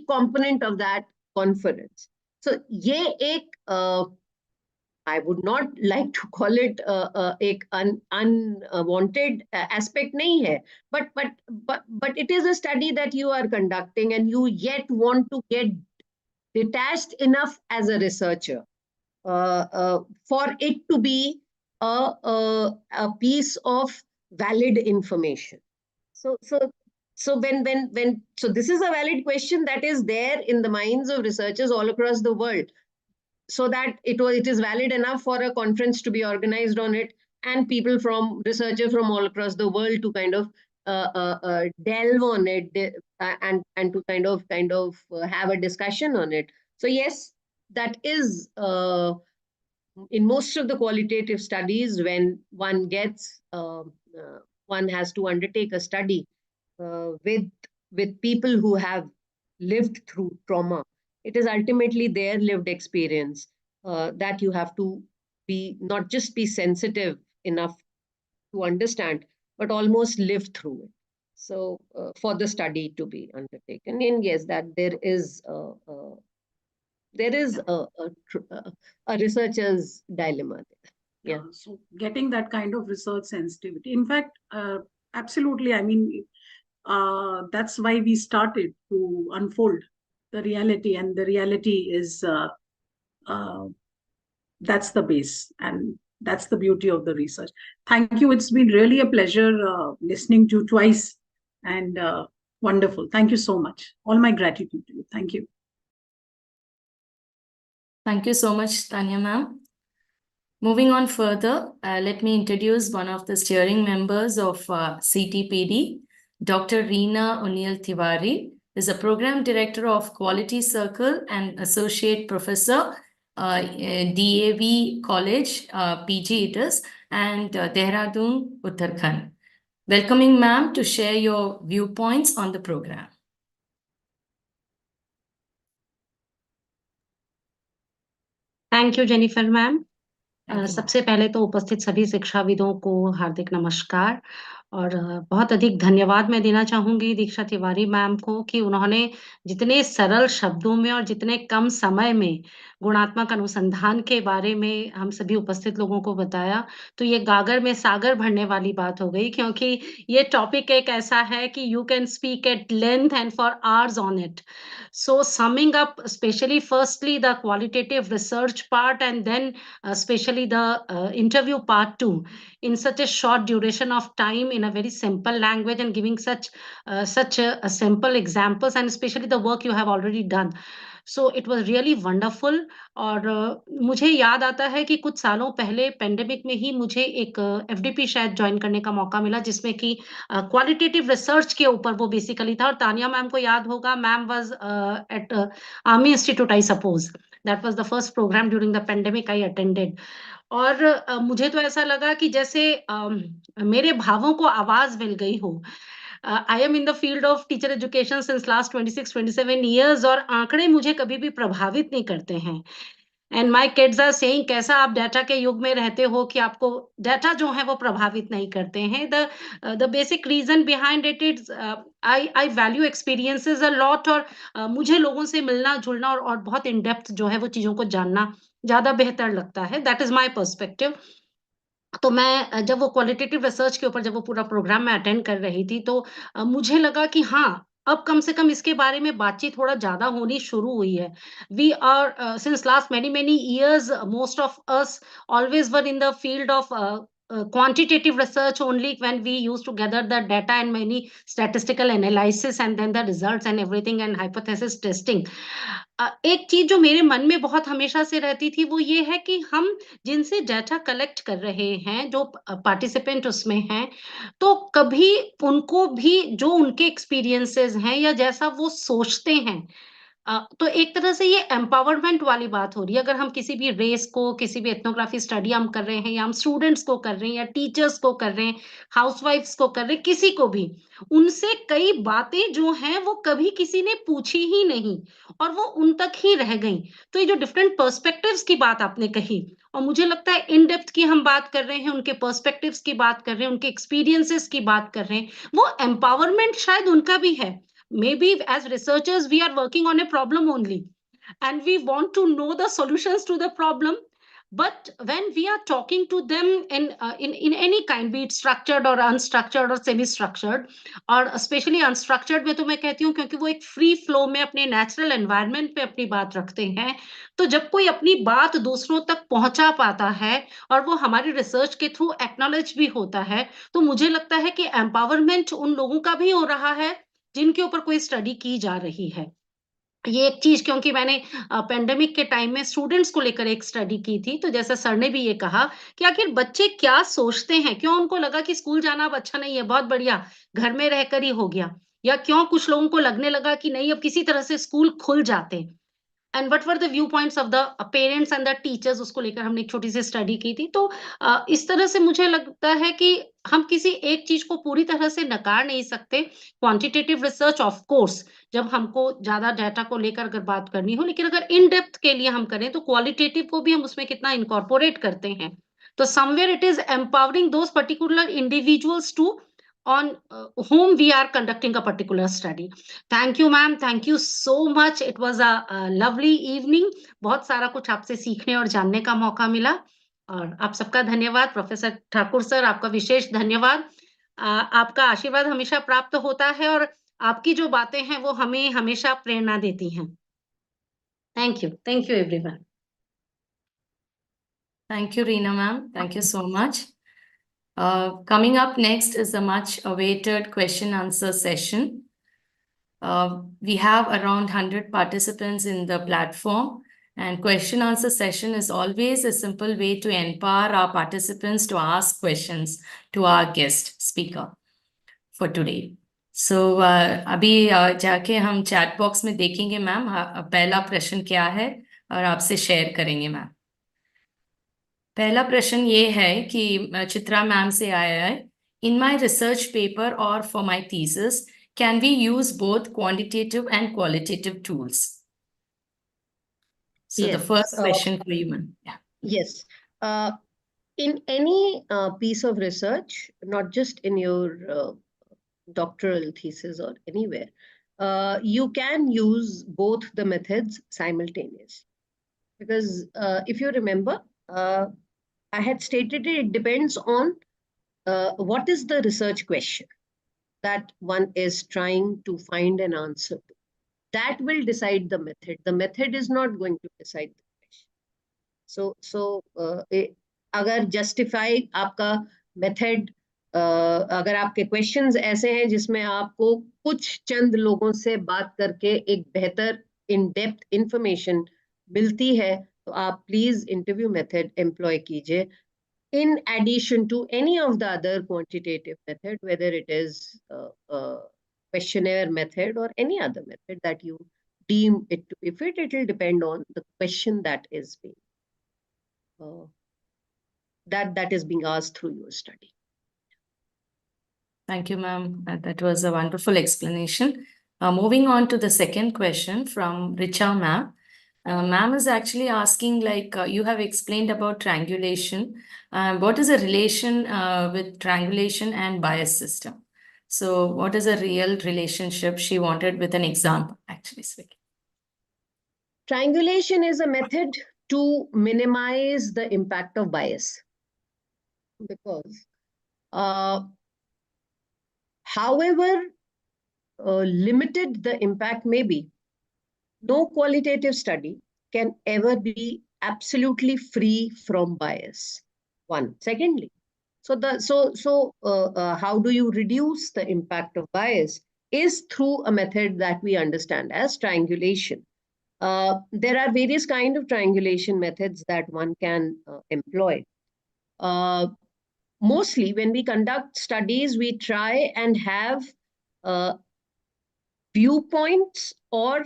component of that conference. So ये एक I would not like to call it एक unwanted aspect नहीं है, but it is a study that you are conducting and you yet want to get detached enough as a researcher for it to be a piece of valid information. So when this is a valid question that is there in the minds of researchers all across the world, so that it is valid enough for a conference to be organized on it, and researchers from all across the world to kind of delve on it and to kind of have a discussion on it. So yes, that is in most of the qualitative studies, when one gets one has to undertake a study with people who have lived through trauma. It is ultimately their lived experience that you have to be, not just be sensitive enough to understand, but almost live through it. So for the study to be undertaken, and yes, that there is a researcher's dilemma there. Yeah. So getting that kind of research sensitivity. In fact, absolutely. I mean, that's why we started to unfold the reality, and the reality is that's the base, and that's the beauty of the research. Thank you. It's been really a pleasure listening to you twice, and wonderful. Thank you so much. All my gratitude to you. Thank you. Thank you so much, Tanya ma'am. Moving on further, let me introduce one of the steering members of CTPD, Dr. Reena O'Neill Tiwari, is a program director of Quality Circle and associate professor, DAV College, PG it is, and Dehradun, Uttarakhand. Welcoming ma'am to share your viewpoints on the program. Thank you Jennifer ma'am. Thank you. सबसे पहले तो उपस्थित सभी शिक्षाविदों को हार्दिक नमस्कार और बहुत अधिक धन्यवाद मैं देना चाहूंगी दीक्षा तिवारी मैम को कि उन्होंने जितने सरल शब्दों में और जितने कम समय में गुणात्मक अनुसंधान के बारे में हम सभी उपस्थित लोगों को बताया। तो ये गागर में सागर भरने वाली बात हो गई, क्योंकि ये टॉपिक एक ऐसा है कि you can speak at length and for hours on it. So summing up, especially firstly the qualitative research part, and then especially the interview part too, in such a short duration of time, in a very simple language, and giving such a simple examples, and especially the work you have already done. So it was really wonderful. और मुझे याद आता है कि कुछ सालों पहले pandemic में ही मुझे एक एफडीपी शायद ज्वाइन करने का मौका मिला, जिसमें कि क्वालिटेटिव रिसर्च के ऊपर वो बेसिकली था। और तानिया मैम को याद होगा, ma'am was at army institute, I suppose that was the first program during the pandemic I attended. और मुझे तो ऐसा लगा कि जैसे मेरे भावों को आवाज मिल गई हो। I am in the field of teacher education since last 26-27 years, और आंकड़े मुझे कभी भी प्रभावित नहीं करते हैं। And my kids are saying, कैसा आप डाटा के युग में रहते हो कि आपको डाटा जो है वो प्रभावित नहीं करते हैं। The basic reason behind it is I value experiences a lot, और मुझे लोगों से मिलना जुलना और बहुत इन डेप्थ जो है वो चीजों को जानना ज्यादा बेहतर लगता है। That is my perspective. तो मैं जब वो क्वालिटेटिव रिसर्च के ऊपर जब वो पूरा प्रोग्राम मैं अटेंड कर रही थी, तो मुझे लगा कि हाँ, अब कम से कम इसके बारे में बातचीत थोड़ा ज्यादा होनी शुरू हुई है। We are since last many years, most of us always were in the field of quantitative research only, when we used to gather the data and many statistical analysis and then the results and everything and hypothesis testing. एक चीज जो मेरे मन में बहुत हमेशा से रहती थी वो ये है कि हम जिनसे डाटा कलेक्ट कर रहे हैं, जो पार्टिसिपेंट उसमें हैं, तो कभी उनको भी जो उनके एक्सपीरियंसेस हैं या जैसा वो सोचते हैं, तो एक तरह से ये एम्पावरमेंट वाली बात हो रही है। अगर हम किसी भी रेस को, किसी भी एथनोग्राफी स्टडी हम कर रहे हैं, या हम स्टूडेंट्स को कर रहे हैं, या टीचर्स को कर रहे हैं, हाउसवाइफ्स को कर रहे हैं, किसी को भी, उनसे कई बातें जो हैं वो कभी किसी ने पूछी ही नहीं और वो उन तक ही रह गई। तो ये जो डिफरेंट पर्सपेक्टिव्स की बात आपने कही, और मुझे लगता है इन डेप्थ की हम बात कर रहे हैं, उनके पर्सपेक्टिव्स की बात कर रहे हैं, उनके एक्सपीरियंसेस की बात कर रहे हैं, वो एम्पावरमेंट शायद उनका भी है। Maybe as researchers we are working on a problem only, and we want to know the solutions to the problem, but when we are talking to them in any kind, be it structured or unstructured or semi structured, और especially unstructured में तो मैं कहती हूँ क्योंकि वो एक free flow में अपने नेचुरल एनवायरनमेंट पे अपनी बात रखते हैं। तो जब कोई अपनी बात दूसरों तक पहुंचा पाता है और वो हमारी रिसर्च के थ्रू एक्नॉलेज भी होता है, तो मुझे लगता है कि एम्पावरमेंट उन लोगों का भी हो रहा है जिनके ऊपर कोई स्टडी की जा रही है। ये एक चीज, क्योंकि मैंने पेंडेमिक के टाइम में स्टूडेंट्स को लेकर एक स्टडी की थी, तो जैसा सर ने भी ये कहा कि आखिर बच्चे क्या सोचते हैं, क्यों उनको लगा कि स्कूल जाना अब अच्छा नहीं है, बहुत बढ़िया घर में रहकर ही हो गया, या क्यों कुछ लोगों को लगने लगा कि नहीं अब किसी तरह से स्कूल खुल जाते, and what were the view points of the parents and the teachers, उसको लेकर हमने एक छोटी सी स्टडी की थी। तो इस तरह से मुझे लगता है कि हम किसी एक चीज को पूरी तरह से नकार नहीं सकते। क्वांटिटेटिव रिसर्च ऑफ कोर्स, जब हमको ज्यादा डाटा को लेकर अगर बात करनी हो, लेकिन अगर इन डेप्थ के लिए हम करें तो क्वालिटेटिव को भी हम उसमें कितना इनकॉर्पोरेट करते हैं। तो somewhere it is empowering those particular individuals to on whom we are conducting a particular study. Thank you ma'am, thank you so much. It was a lovely evening. बहुत सारा कुछ आपसे सीखने और जानने का मौका मिला, और आप सबका धन्यवाद। प्रोफेसर ठाकुर सर, आपका विशेष धन्यवाद। आपका आशीर्वाद हमेशा प्राप्त होता है और आपकी जो बातें हैं वो हमें हमेशा प्रेरणा देती हैं। Thank you everyone. Thank you, Reena ma'am. Thank you so much. Coming up next is a much awaited question answer session. We have around 100 participants in the platform, And question answer session is always a simple way to empower our participants to ask questions to our guest speaker for today. So अभी जाके हम chat box में देखेंगे ma'am पहला प्रश्न क्या है और आपसे शेयर करेंगे मैम। पहला प्रश्न ये है कि चित्रा मैम से आया है, इन माय रिसर्च पेपर और for my thesis can we use both quantitative and qualitative tools? So the first question for you, ma'am. Yeah. Yes. In any piece of research, not just in your doctoral thesis or anywhere, you can use both the methods simultaneously. Because if you remember, I had stated it depends on what is the research question that one is trying to find an answer to. That will decide the method. The method is not going to decide the question. So अगर justify आपका method, अगर आपके questions ऐसे हैं जिसमें आपको कुछ चंद लोगों से बात करके एक बेहतर in depth information मिलती है, तो आप please interview method employ कीजिए in addition to any of the other quantitative method, whether it is questionnaire method or any other method that you deem it to be fit. It will depend on the question that is being that is being asked through your study. Thank you, ma'am. That was a wonderful explanation. Moving on to the second question from Richa ma'am. Ma'am is actually asking, like, you have explained about triangulation. What is the relation with triangulation and bias system? So what is a real relationship? She wanted with an example, actually speaking. Triangulation is a method to minimize the impact of bias. Because however limited the impact may be, no qualitative study can ever be absolutely free from bias. One. Secondly, how do you reduce the impact of bias is through a method that we understand as triangulation. There are various kinds of triangulation methods that one can employ. Mostly when we conduct studies, we try and have viewpoints or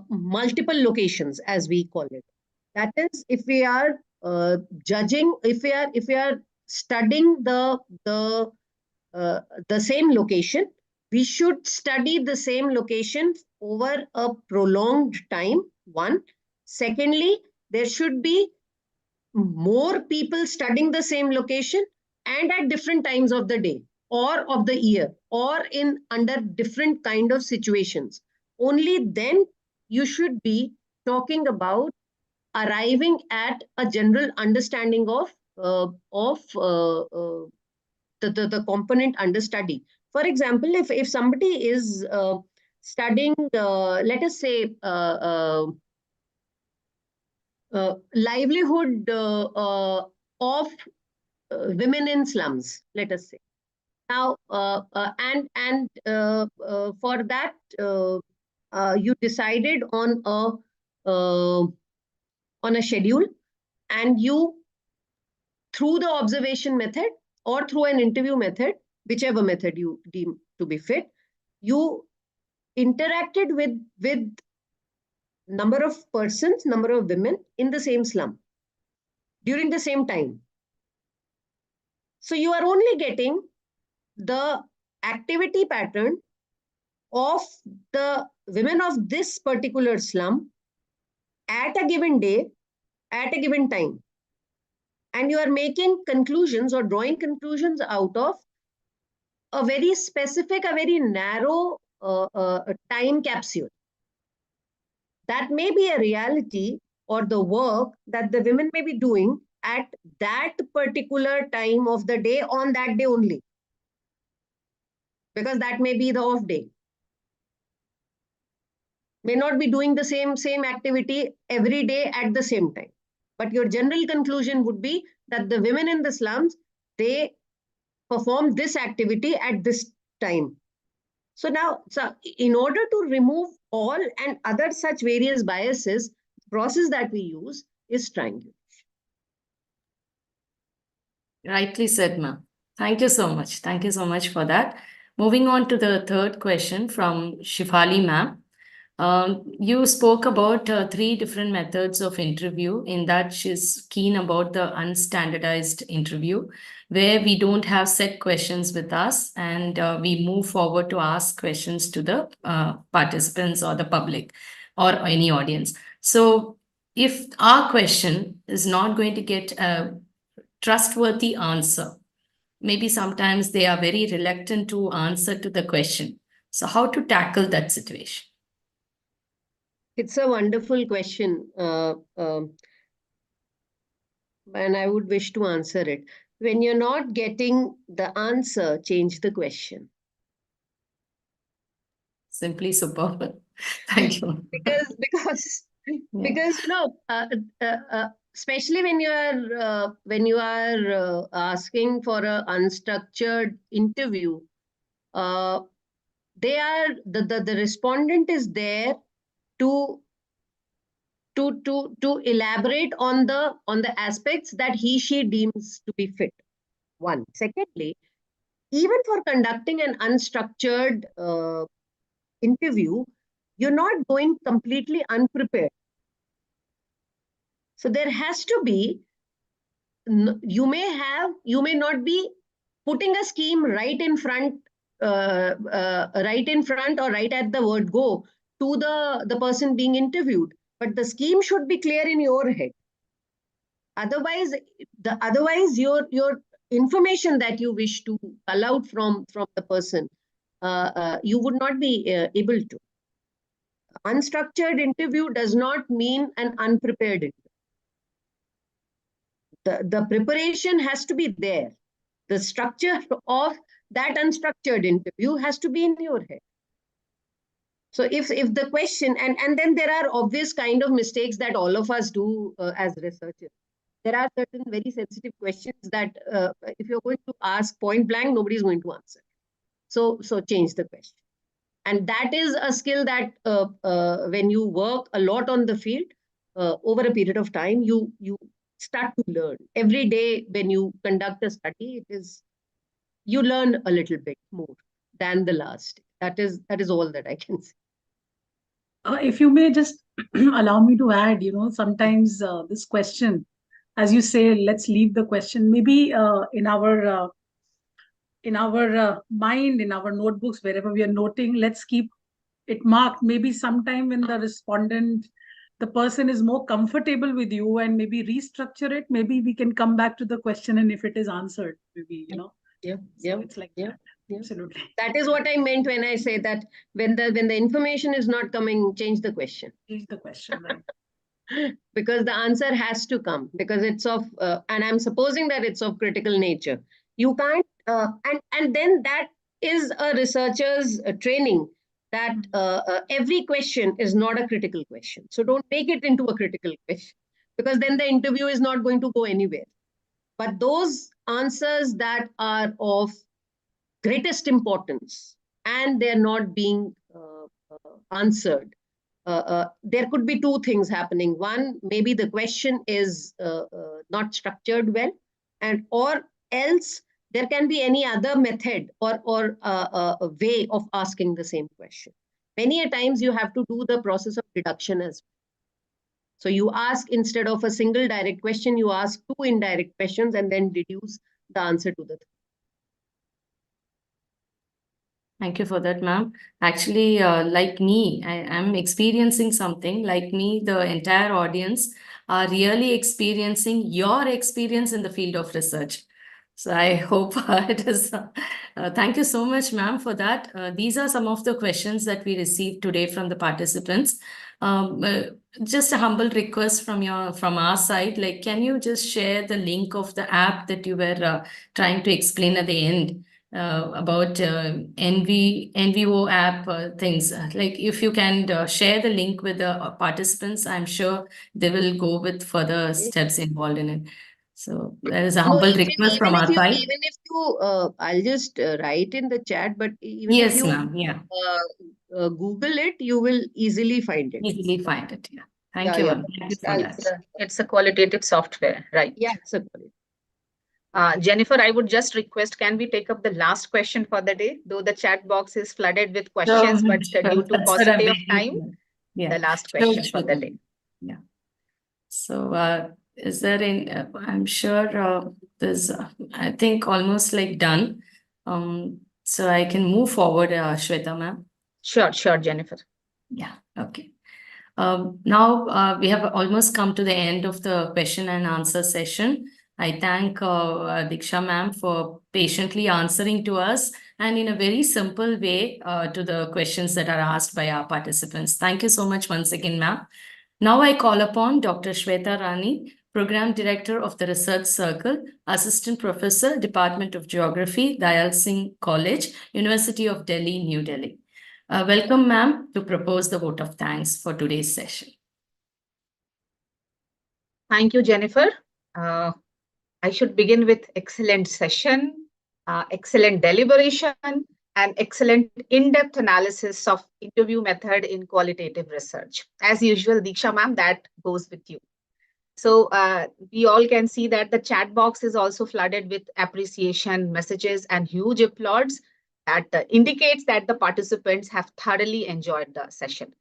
multiple locations, as we call it. That is, if we are judging, if we are studying the same location, we should study the same location over a prolonged time. One. Secondly, there should be more people studying the same location and at different times of the day or of the year or in under different kind of situations. Only then you should be talking about arriving at a general understanding of the component under study. For example, if somebody is studying, let us say, livelihood of women in slums, let us say. Now, and for that, you decided on a schedule, and you, through the observation method or through an interview method, whichever method you deem to be fit, you interacted with number of persons, number of women in the same slum during the same time. So you are only getting the activity pattern of the women of this particular slum at a given day, at a given time. And you are making conclusions or drawing conclusions out of a very specific, a very narrow time capsule. That may be a reality or the work that the women may be doing at that particular time of the day on that day only. Because that may be the off day. May not be doing the same activity every day at the same time. But your general conclusion would be that the women in the slums, they perform this activity at this time. So now, in order to remove all and other such various biases, process that we use is triangulation. Rightly said, ma'am. Thank you so much. Thank you so much for that. Moving on to the third question from Shifali ma'am. You spoke about three different methods of interview. In that, she's keen about the unstandardized interview, where we don't have set questions with us and we move forward to ask questions to the participants or the public or any audience. So, if our question is not going to get a trustworthy answer, maybe sometimes they are very reluctant to answer to the question. So, how to tackle that situation? It's a wonderful question, and I would wish to answer it. When you're not getting the answer, change the question. Simply superb. Thank you. because especially when you are asking for an unstructured interview, they are the respondent is there to elaborate on the aspects that she deems to be fit. One. Secondly, even for conducting an unstructured interview, you're not going completely unprepared. So there has to be, you may not be putting a scheme right in front or right at the word go to the person being interviewed, but the scheme should be clear in your head. Otherwise your information that you wish to pull out from the person, you would not be able to. Unstructured interview does not mean an unprepared interview. The preparation has to be there. The structure of that unstructured interview has to be in your head. So if the question, and then there are obvious kind of mistakes that all of us do as researchers. There are certain very sensitive questions that if you're going to ask point blank, nobody's going to answer. So change the question. And that is a skill that when you work a lot on the field, over a period of time, you start to learn. Every day when you conduct a study, you learn a little bit more than the last. That is all that I can say. If you may just allow me to add, sometimes this question, as you say, let's leave the question. Maybe in our mind, in our notebooks, wherever we are noting, let's keep it marked. Maybe sometime when the person is more comfortable with you and maybe restructure it, maybe we can come back to the question, and if it is answered, maybe, So it's like that. Absolutely. That is what I meant when I say that when the information is not coming, change the question. Change the question, right? Because the answer has to come, because it's of and I'm supposing that it's of critical nature. You can't and then that is a researcher's training, that every question is not a critical question. So don't make it into a critical question, because then the interview is not going to go anywhere. But those answers that are of greatest importance and they're not being answered, there could be two things happening. One, maybe the question is not structured well, or else there can be any other method or a way of asking the same question. Many a times you have to do the process of deduction as well. So you ask, instead of a single direct question, you ask two indirect questions and then deduce the answer to the third. Thank you for that, ma'am. Actually, like me, I am experiencing something. Like me, the entire audience are really experiencing your experience in the field of research. So I hope it is. Thank you so much, ma'am, for that. These are some of the questions that we received today from the participants. Just a humble request from our side. Like, can you just share the link of the app that you were trying to explain at the end? About NVO app things. Like, if you can share the link with the participants, I'm sure they will go with further steps involved in it. So there is a humble request from our side. Even if you, I'll just write in the chat, but even Yes, if you ma'am. Yeah. Google it, you will easily find it. Easily find it. Yeah. Thank you, ma'am. Thank you for that. It's a qualitative software, right? Yeah, it's a Jennifer, I would just request, can we take up the last question for the day? Though the chat box is flooded with questions, but due to paucity of time, the last question for the day. Yeah. So is there in, I'm sure there's, I think almost like done. So I can move forward, Shweta ma'am. Sure, Jennifer. Yeah, okay. Now we have almost come to the end of the question and answer session. I thank Diksha ma'am for patiently answering to us and in a very simple way to the questions that are asked by our participants. Thank you so much once again, ma'am. Now I call upon Dr. Shweta Rani, Program Director of the Research Circle, Assistant Professor, Department of Geography, Dayal Singh College, University of Delhi, New Delhi. Welcome, ma'am, to propose the vote of thanks for today's session. Thank you, Jennifer. I should begin with excellent session, excellent deliberation, and excellent in-depth analysis of interview method in qualitative research. As usual, Diksha ma'am, that goes with you. So we all can see that the chat box is also flooded with appreciation messages and huge applauds that indicates that the participants have thoroughly enjoyed the session.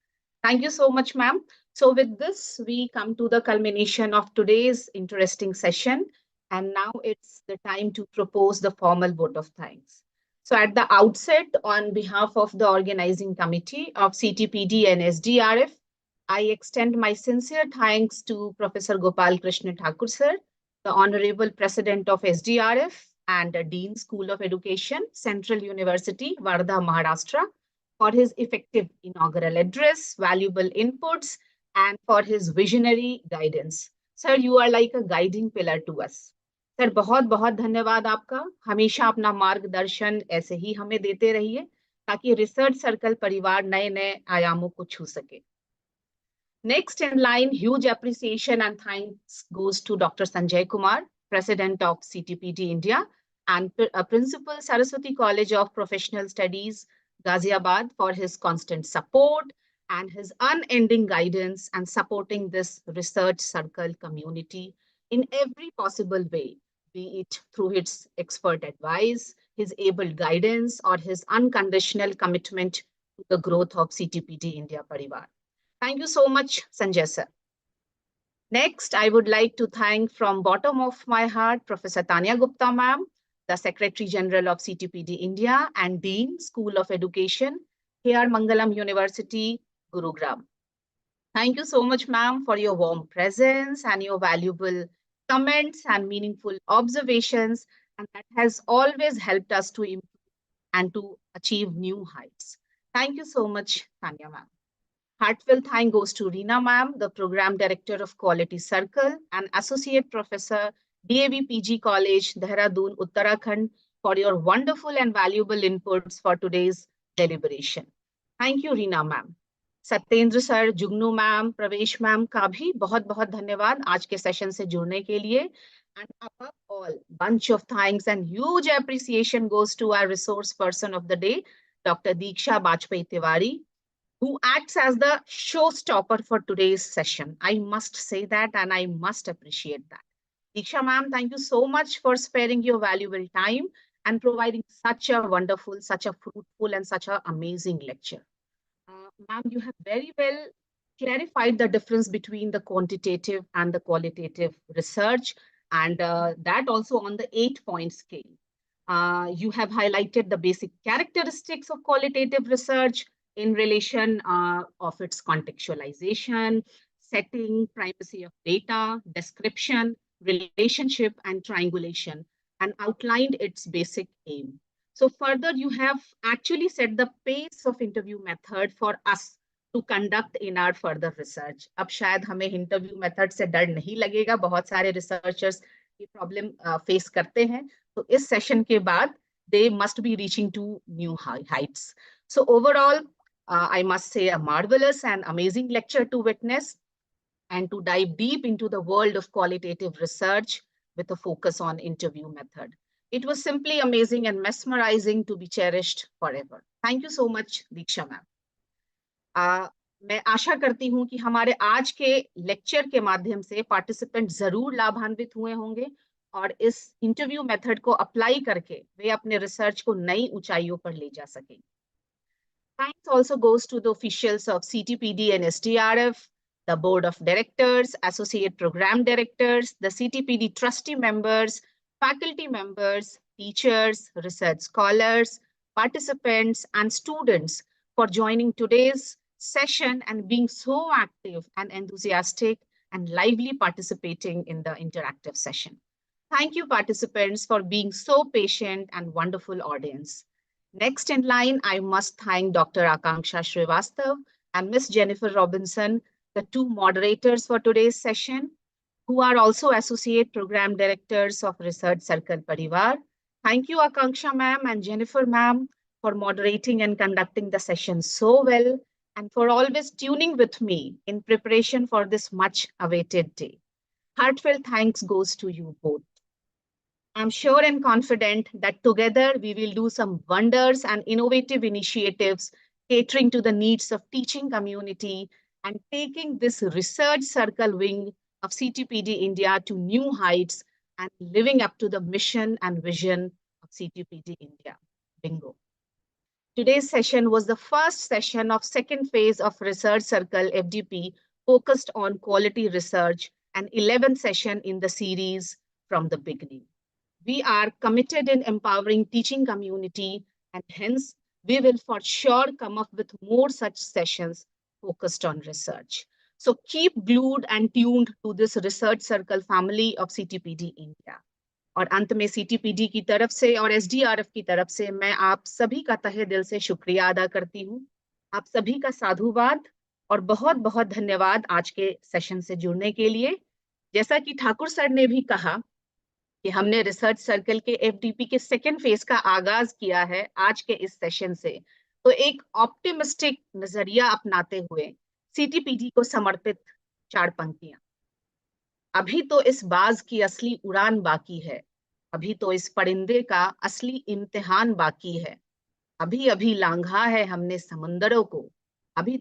Thank you so much, ma'am. So with this, we come to the culmination of today's interesting session. And now it's the time to propose the formal vote of thanks. So at the outset, on behalf of the organizing committee of CTPD and SDRF, I extend my sincere thanks to Professor Gopal Krishna Thakur sir, the Honorable President of SDRF and Dean School of Education, Central University, Wardha, Maharashtra, for his effective inaugural address, valuable inputs, and for his visionary guidance. Sir, you are like a guiding pillar to us. Sir बहुत बहुत धन्यवाद आपका हमेशा अपना मार्गदर्शन ऐसे ही हमें देते रहिए ताकि रिसर्च सर्कल परिवार नए नए आयामों को छू सके Next in line, huge appreciation and thanks goes to Dr. Sanjay Kumar, President of CTPD India and Principal Saraswati College of Professional Studies, Ghaziabad, for his constant support and his unending guidance and supporting this research circle community in every possible way, be it through its expert advice, his able guidance, or his unconditional commitment to the growth of CTPD India Parivar. Thank you so much, Sanjay sir. Next, I would like to thank from bottom of my heart, Professor Tanya Gupta ma'am, the Secretary General of CTPD India and Dean, School of Education, K.R. Mangalam University, Gurugram. Thank you so much, ma'am, for your warm presence and your valuable comments and meaningful observations, and that has always helped us to improve and to achieve new heights. Thank you so much, Tanya ma'am. Heartfelt thank goes to Reena ma'am, the Program Director of Quality Circle and Associate Professor, DAV PG College, Dehradun, Uttarakhand, for your wonderful and valuable inputs for today's deliberation. Thank you, Reena ma'am. Satyendra sir, Jugnu ma'am, प्रवेश ma'am का भी बहुत बहुत धन्यवाद आज के session से जुड़ने के लिए. And above all, bunch of thanks and huge appreciation goes to our resource person of the day, Dr. Diksha Bajpai Tiwari, who acts as the showstopper for today's session. I must say that and I must appreciate that. Diksha ma'am, thank you so much for sparing your valuable time and providing such a wonderful, such a fruitful and such an amazing lecture. Ma'am, you have very well clarified the difference between the quantitative and the qualitative research, and that also on the 8-point scale. You have highlighted the basic characteristics of qualitative research in relation of its contextualization, setting, primacy of data, description, relationship, and triangulation, and outlined its basic aim. So further, you have actually set the pace of interview method for us to conduct in our further research. अब शायद हमें interview method से डर नहीं लगेगा, बहुत सारे researchers ये problem face करते हैं, तो इस session के बाद they must be reaching to new heights. So overall, I must say a marvelous and amazing lecture to witness and to dive deep into the world of qualitative research with a focus on interview method. It was simply amazing and mesmerizing to be cherished forever. Thank you so much, Diksha ma'am. मैं आशा करती हूं कि हमारे आज के lecture के माध्यम से पार्टिसिपेंट जरूर लाभान्वित हुए होंगे और इस इंटरव्यू मेथड को अप्लाई करके वे अपने रिसर्च को नई ऊंचाइयों पर ले जा सकें। Thanks also goes to the officials of CTPD and SDRF, the Board of Directors, Associate Program Directors, the CTPD trustee members, faculty members, teachers, research scholars, participants, and students for joining today's session and being so active and enthusiastic and lively participating in the interactive session. Thank you, participants, for being so patient and wonderful audience. Next in line, I must thank Dr. Akanksha Srivastav and Ms. Jennifer Robinson, the two moderators for today's session, who are also Associate Program Directors of Research Circle Parivar. Thank you, Akanksha ma'am and Jennifer ma'am, for moderating and conducting the session so well, and for always tuning with me in preparation for this much awaited day. Heartfelt thanks goes to you both. I'm sure and confident that together we will do some wonders and innovative initiatives catering to the needs of teaching community and taking this research circle wing of CTPD India to new heights and living up to the mission and vision of CTPD India. Bingo. Today's session was the first session of second phase of Research Circle FDP focused on quality research and 11th session in the series from the beginning. We are committed in empowering teaching community, and hence we will for sure come up with more such sessions focused on research. So keep glued and tuned to this research circle family of CTPD India. और अंत में CTPD की तरफ से और SDRF की तरफ से मैं आप सभी का तहे दिल से शुक्रिया अदा करती हूँ। आप सभी का साधुवाद और बहुत बहुत धन्यवाद आज के सेशन से जुड़ने के लिए। जैसा कि ठाकुर सर ने भी कहा कि हमने रिसर्च सर्कल के FDP के सेकेंड फेज का आगाज किया है आज के इस सेशन से, तो एक ऑप्टिमिस्टिक नजरिया अपनाते हुए CTPD को समर्पित 4 पंक्तियां। अभी तो इस बाज की असली उड़ान बाकी है, अभी तो इस परिंदे का असली इम्तिहान बाकी है, अभी अभी लांघा है हमने समंदरों को, अभी